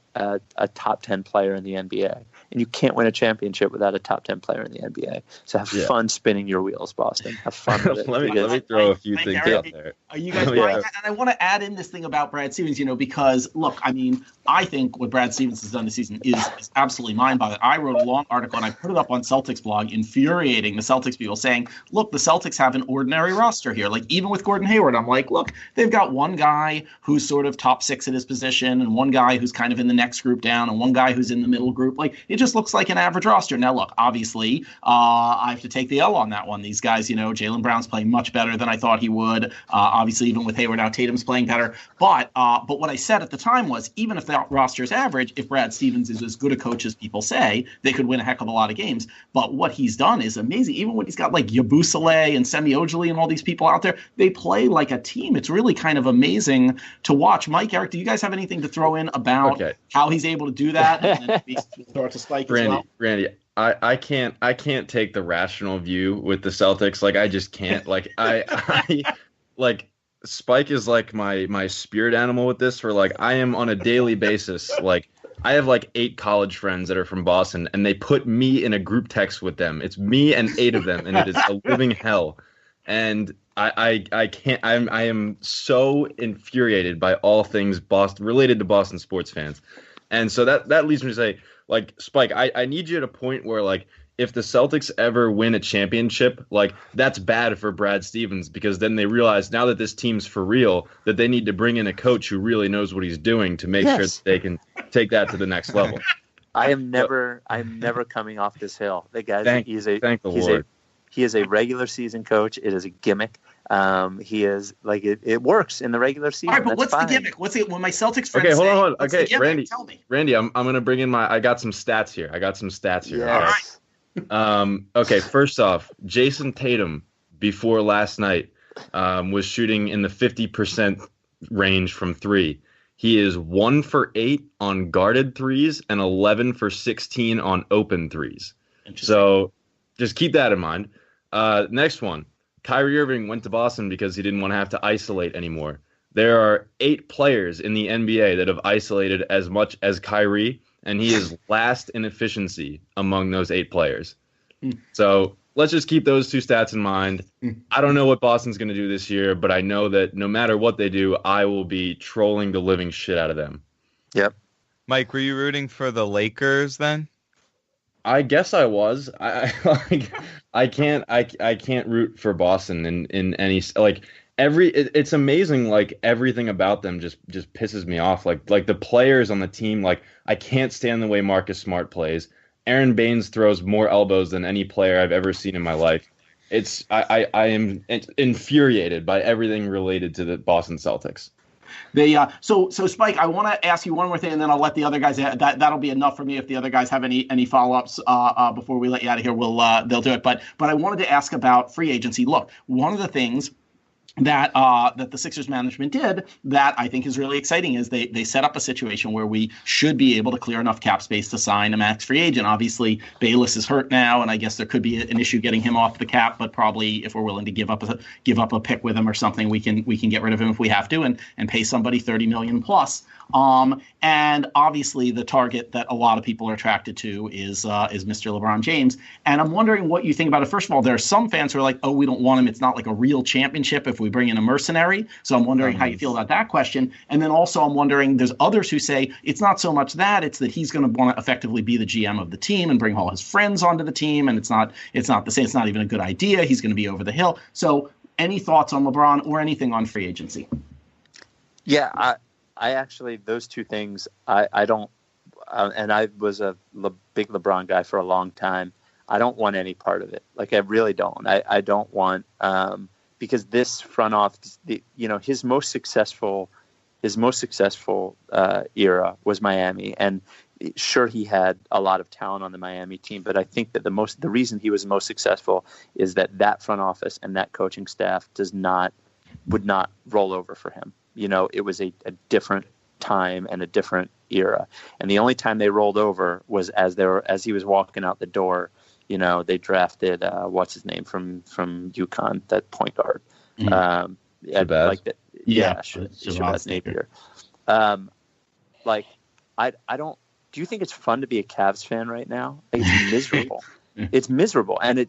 a top 10 player in the NBA. And you can't win a championship without a top 10 player in the NBA. So have fun spinning your wheels, Boston. Have fun with it. let me throw a few things out there. Are you guys buying that? And I want to add in this thing about Brad Stevens, because, look, I mean, I think what Brad Stevens has done this season is absolutely mind-boggling. I wrote a long article, and I put it up on Celtics blog, infuriating the Celtics people, saying, look, the Celtics have an ordinary roster here. Like, even with Gordon Hayward, I'm like, look, they've got one guy who's sort of top 6 at his position, and one guy who's kind of in the next group down, and one guy who's in the middle group. Like, it just looks like an average roster. Now, look, obviously, I have to take the L on that one. These guys, Jaylen Brown's playing much better than I thought he would. Obviously, even with Hayward now, Tatum's playing better. But what I said at the time was, even if that roster is average, if Brad Stevens is as good a coach as people say, they could win a heck of a lot of games. But what he's done is amazing. Even when he's got like Yabusele and Semi Ojeleye and all these people out there, they play like a team. It's really kind of amazing to watch. Mike, Eric, do you guys have anything to throw in about how he's able to do that? And then maybe throw it to Spike as well. Randy, I can't take the rational view with the Celtics. Like, I just can't. Like, I like, Spike is like my spirit animal with this. For like, I am on a daily basis. Like, I have like 8 college friends that are from Boston, and they put me in a group text with them. It's me and 8 of them, and it is a living hell. And I can't. I am so infuriated by all things Boston related to Boston sports fans, and so that leads me to say, like, Spike, I need you at a point where, like, if the Celtics ever win a championship, like, that's bad for Brad Stevens, because then they realize, now that this team's for real, that they need to bring in a coach who really knows what he's doing to make sure that they can take that to the next level. I'm never coming off this hill. The guy, thank the Lord. He is a regular season coach. It is a gimmick. He is like it works in the regular season. All right, but what's the gimmick? What's it when my Celtics friends hold say, on. What's Okay, the gimmick? Randy, Tell me. Randy, I'm gonna bring in I got some stats here. Yes. All right. Okay, first off, Jason Tatum before last night was shooting in the 50% range from 3. He is 1 for 8 on guarded threes and 11 for 16 on open threes. So just keep that in mind. Next one. Kyrie Irving went to Boston because he didn't want to have to isolate anymore. There are 8 players in the NBA that have isolated as much as Kyrie, and he is last in efficiency among those 8 players. So let's just keep those 2 stats in mind. I don't know what Boston's going to do this year, but I know that no matter what they do, I will be trolling the living shit out of them. Yep. Mike, were you rooting for the Lakers then? I guess I was. I can't root for Boston in any, like, it's amazing. Like everything about them just pisses me off. Like the players on the team. Like I can't stand the way Marcus Smart plays. Aaron Baines throws more elbows than any player I've ever seen in my life. I am infuriated by everything related to the Boston Celtics. So Spike, I want to ask you one more thing, and then I'll let the other guys. That'll be enough for me. If the other guys have any follow-ups before we let you out of here, they'll do it. But I wanted to ask about free agency. Look, one of the things that the Sixers management did that I think is really exciting is they set up a situation where we should be able to clear enough cap space to sign a max free agent. Obviously, Bayless is hurt now, and I guess there could be an issue getting him off the cap. But probably if we're willing to give up a pick with him or something, we can get rid of him if we have to and pay somebody $30 million plus. And obviously the target that a lot of people are attracted to is Mr. LeBron James. And I'm wondering what you think about it. First of all, there are some fans who are like, oh, we don't want him. It's not like a real championship if we bring in a mercenary. So I'm wondering how you feel about that question. And then also I'm wondering, there's others who say it's not so much that, it's that he's going to want to effectively be the GM of the team and bring all his friends onto the team. And it's not the same. It's not even a good idea. He's going to be over the hill. So any thoughts on LeBron or anything on free agency? Yeah, I actually, those two things, I don't, and I was a big LeBron guy for a long time. I don't want any part of it. Like, I really don't. I don't want, because this front office, his most successful era was Miami. And sure, he had a lot of talent on the Miami team, but I think that the reason he was most successful is that front office and that coaching staff would not roll over for him. It was a different time and a different era. And the only time they rolled over was as he was walking out the door. They drafted what's his name from UConn, that point guard. Shabazz. Like that. Yeah, Shabazz Napier. I don't. Do you think it's fun to be a Cavs fan right now? It's miserable. It's miserable, and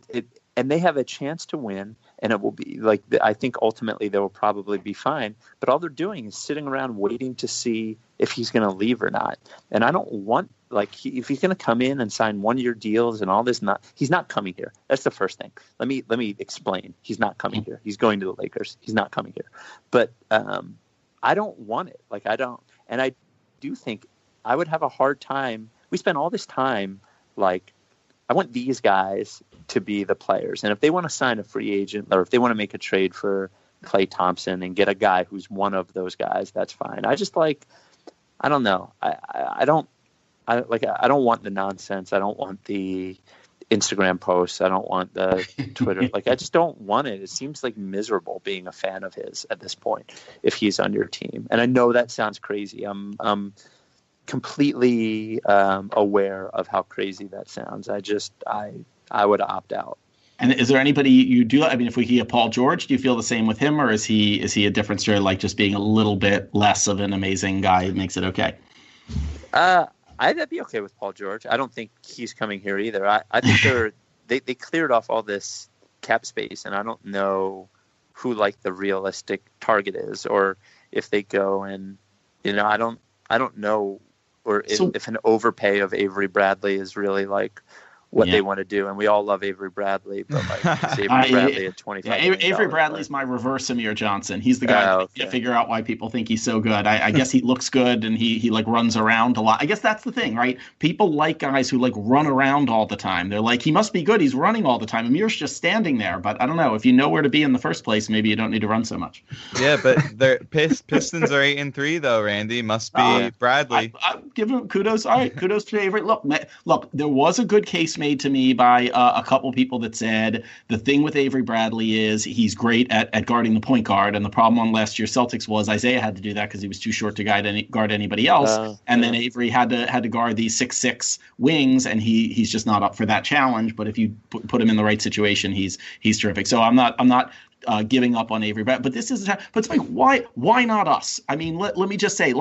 and they have a chance to win. And it will be like, I think ultimately they will probably be fine. But all they're doing is sitting around waiting to see if he's going to leave or not. And I don't want, if he's going to come in and sign 1-year deals and all this, he's not coming here. That's the first thing. Let me explain. He's not coming here. He's going to the Lakers. He's not coming here. But I don't want it. I don't. And I do think I would have a hard time. We spend all this time, I want these guys to be the players. And if they want to sign a free agent or if they want to make a trade for Klay Thompson and get a guy who's one of those guys, that's fine. I just I don't know. I don't want the nonsense. I don't want the Instagram posts. I don't want the Twitter. I just don't want it. It seems miserable being a fan of his at this point if he's on your team. And I know that sounds crazy. I'm completely aware of how crazy that sounds. I would opt out. And is there anybody you do? I mean, if we hear Paul George, do you feel the same with him, or is he a different story? Just being a little bit less of an amazing guy makes it okay. I'd be okay with Paul George. I don't think he's coming here either. I think they cleared off all this cap space, and I don't know who the realistic target is, or if they go and I don't know. Or if an overpay of Avery Bradley is really what they want to do. And we all love Avery Bradley, but is Avery Bradley at 25? Avery Bradley's my reverse Amir Johnson. He's the guy to figure out why people think he's so good. I guess he looks good and he runs around a lot. I guess that's the thing, right? People like guys who run around all the time. They're he must be good. He's running all the time. Amir's just standing there. But I don't know. If you know where to be in the first place, maybe you don't need to run so much. Yeah, but the Pistons are 8-3 though, Randy. Must be Bradley. I give him kudos. All right, kudos to Avery. Look, there was a good case made to me by a couple people that said the thing with Avery Bradley is he's great at guarding the point guard, and the problem on last year's Celtics was Isaiah had to do that because he was too short to guard anybody else, and then Avery had to guard these 6'6" wings, and he's just not up for that challenge. But if you put him in the right situation, he's terrific. So I'm not giving up on Avery, but this is but it's why not us? I mean, let me just say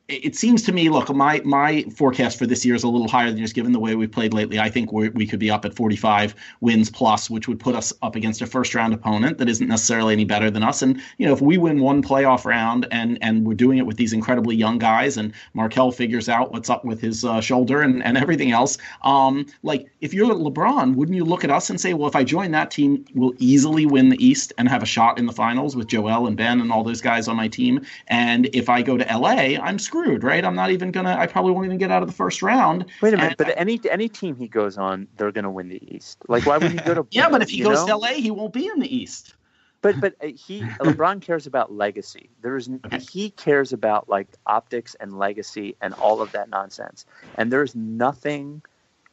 it seems to me, look, my forecast for this year is a little higher than yours, given the way we've played lately. I think we could be up at 45 wins plus, which would put us up against a first-round opponent that isn't necessarily any better than us. And, if we win one playoff round and we're doing it with these incredibly young guys and Markelle figures out what's up with his shoulder and everything else, if you're LeBron, wouldn't you look at us and say, well, if I join that team, we'll easily win the East and have a shot in the finals with Joel and Ben and all those guys on my team. And if I go to LA, I'm screwed, right? I probably won't even get out of the first round. Wait a minute, but any team he goes on, they're going to win the East. Like, why wouldn't he go to? Yeah, but if he goes to LA, he won't be in the East. But LeBron cares about legacy. He cares about like optics and legacy and all of that nonsense. And there's nothing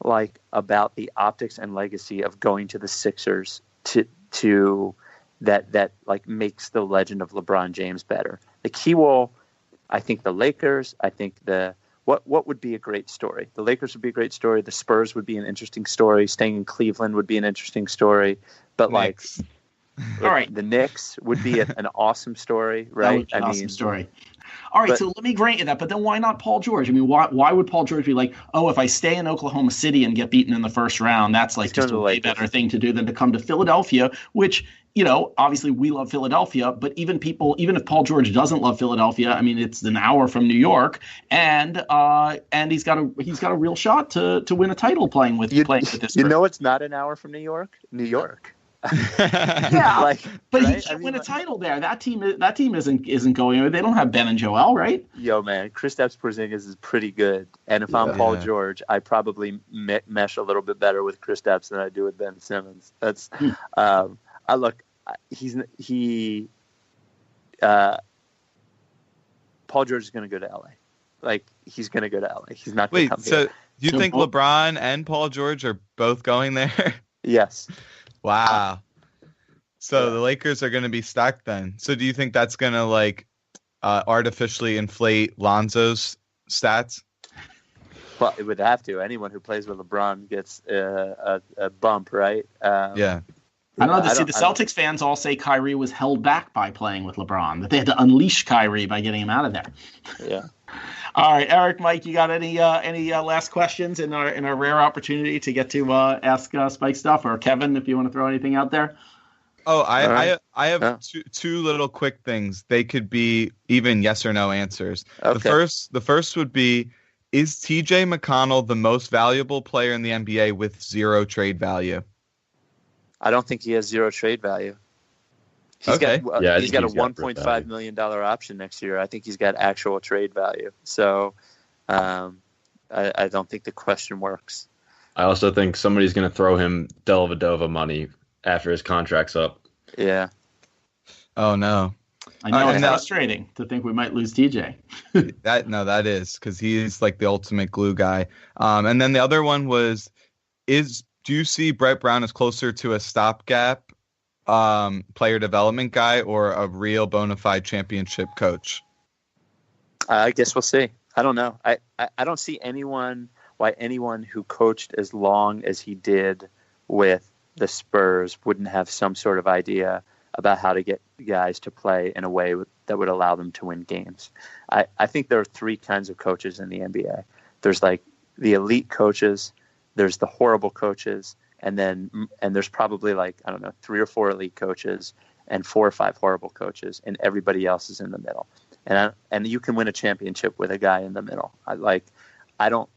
like about the optics and legacy of going to the Sixers to that like makes the legend of LeBron James better. Like he will. I think the Lakers. I think what would be a great story? The Lakers would be a great story. The Spurs would be an interesting story. Staying in Cleveland would be an interesting story. But Knicks. All right, the Knicks would be an awesome story, right? That would be an awesome story. All right, so let me grant you that, but then why not Paul George? I mean, why would Paul George be like, oh, if I stay in Oklahoma City and get beaten in the first round, that's like just a way better thing to do than to come to Philadelphia, which, obviously we love Philadelphia, but even if Paul George doesn't love Philadelphia, I mean, it's an hour from New York, and he's got a real shot to win a title playing with this group. It's not an hour from New York? New York. Yeah, but right? He can't win a title there. That team isn't going anywhere. They don't have Ben and Joel, right? Yo, man, Kristaps Porzingis is pretty good. And if I'm Paul George, I probably mesh a little bit better with Kristaps than I do with Ben Simmons. That's Paul George is going to go to LA. Like he's going to go to LA. He's not going to come here. Do you think LeBron and Paul George are both going there? Yes. Wow. So the Lakers are going to be stacked then. So do you think that's going to artificially inflate Lonzo's stats? Well, it would have to. Anyone who plays with LeBron gets a bump, right? Yeah. I don't know. The Celtics fans all say Kyrie was held back by playing with LeBron, that they had to unleash Kyrie by getting him out of there. Yeah. All right, Eric, Mike, you got any last questions in our rare opportunity to get to ask Spike stuff, or Kevin, if you want to throw anything out there? Oh, I have two little quick things. They could be even yes or no answers. Okay. The first would be, is T.J. McConnell the most valuable player in the NBA with zero trade value? I don't think he has zero trade value. He's got a $1.5 million option next year. I think he's got actual trade value. So I don't think the question works. I also think somebody's going to throw him Dellavedova money after his contract's up. Yeah. Oh, no. I know it's frustrating to think we might lose TJ. That is, because he's like the ultimate glue guy. And then the other one was, do you see Brett Brown as closer to a stopgap player development guy or a real bona fide championship coach? I guess we'll see. I don't know. I don't see why anyone who coached as long as he did with the Spurs wouldn't have some sort of idea about how to get guys to play in a way that would allow them to win games. I think there are three kinds of coaches in the NBA. There's like the elite coaches, there's the horrible coaches, and there's probably like, I don't know, 3 or 4 elite coaches and 4 or 5 horrible coaches, and everybody else is in the middle. And you can win a championship with a guy in the middle. I don't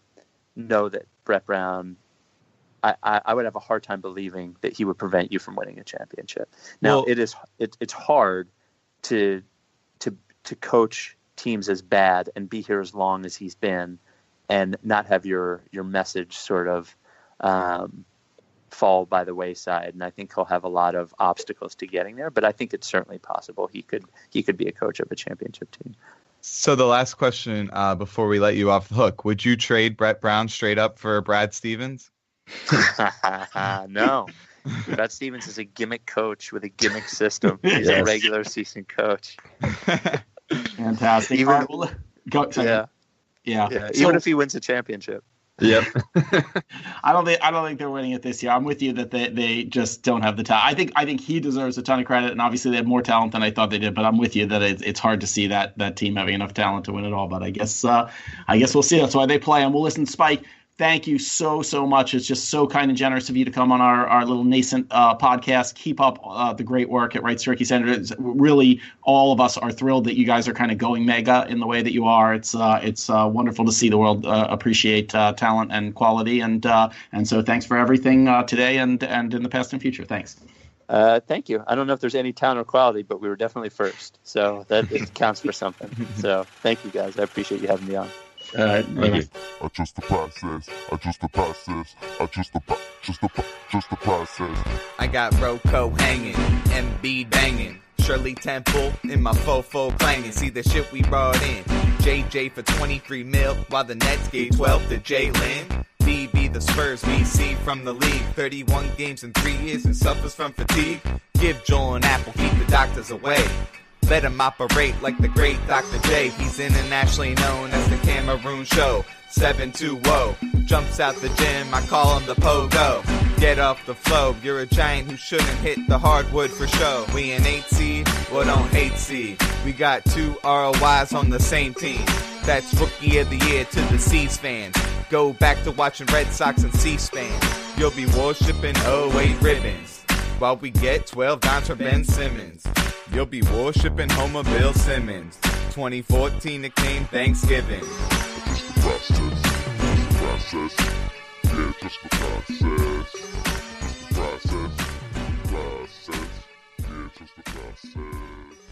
know that Brett Brown. I would have a hard time believing that he would prevent you from winning a championship. Now, it's hard to coach teams as bad and be here as long as he's been, and not have your message sort of fall by the wayside. And I think he'll have a lot of obstacles to getting there, but I think it's certainly possible he could be a coach of a championship team. So the last question before we let you off the hook, would you trade Brett Brown straight up for Brad Stevens? No. Brad Stevens is a gimmick coach with a gimmick system. He's a regular season coach. Fantastic. Even if he wins a championship. Yep. I don't think they're winning it this year. I'm with you that they just don't have the talent. I think he deserves a ton of credit, and obviously they have more talent than I thought they did. But I'm with you that it's hard to see that team having enough talent to win it all. But I guess we'll see. That's why they play, and we'll listen. Spike, thank you so much. It's just so kind and generous of you to come on our little nascent podcast. Keep up the great work at Right Ricky Center. It's really, all of us are thrilled that you guys are kind of going mega in the way that you are. It's wonderful to see the world appreciate talent and quality. And so thanks for everything today and in the past and future. Thanks. Thank you. I don't know if there's any talent or quality, but we were definitely first. So that it counts for something. So thank you guys. I appreciate you having me on. Thank you. Just the process. Just the process. I got Rocco hanging, Embiid banging, Shirley Temple in my fofo clanging. See the shit we brought in. JJ for 23 mil, while the Nets gave 12 to Jalen. BB the Spurs, VC from the league. 31 games in 3 years and suffers from fatigue. Give Joel an apple, keep the doctors away. Let him operate like the great Dr. J. He's internationally known as the Cameroon Show. 720, jumps out the gym, I call him the Pogo. Get off the flow, you're a giant who shouldn't hit the hardwood for show. We an 8 seed, well don't hate seed. We got 2 ROIs on the same team. That's Rookie of the Year to the C's fans. Go back to watching Red Sox and C-SPAN. You'll be worshipping 08 ribbons, while we get 12 dimes for Ben Simmons. You'll be worshipping Homer Bill Simmons. 2014 it came Thanksgiving. Just the process. Yeah, just the process. Yeah, just the process.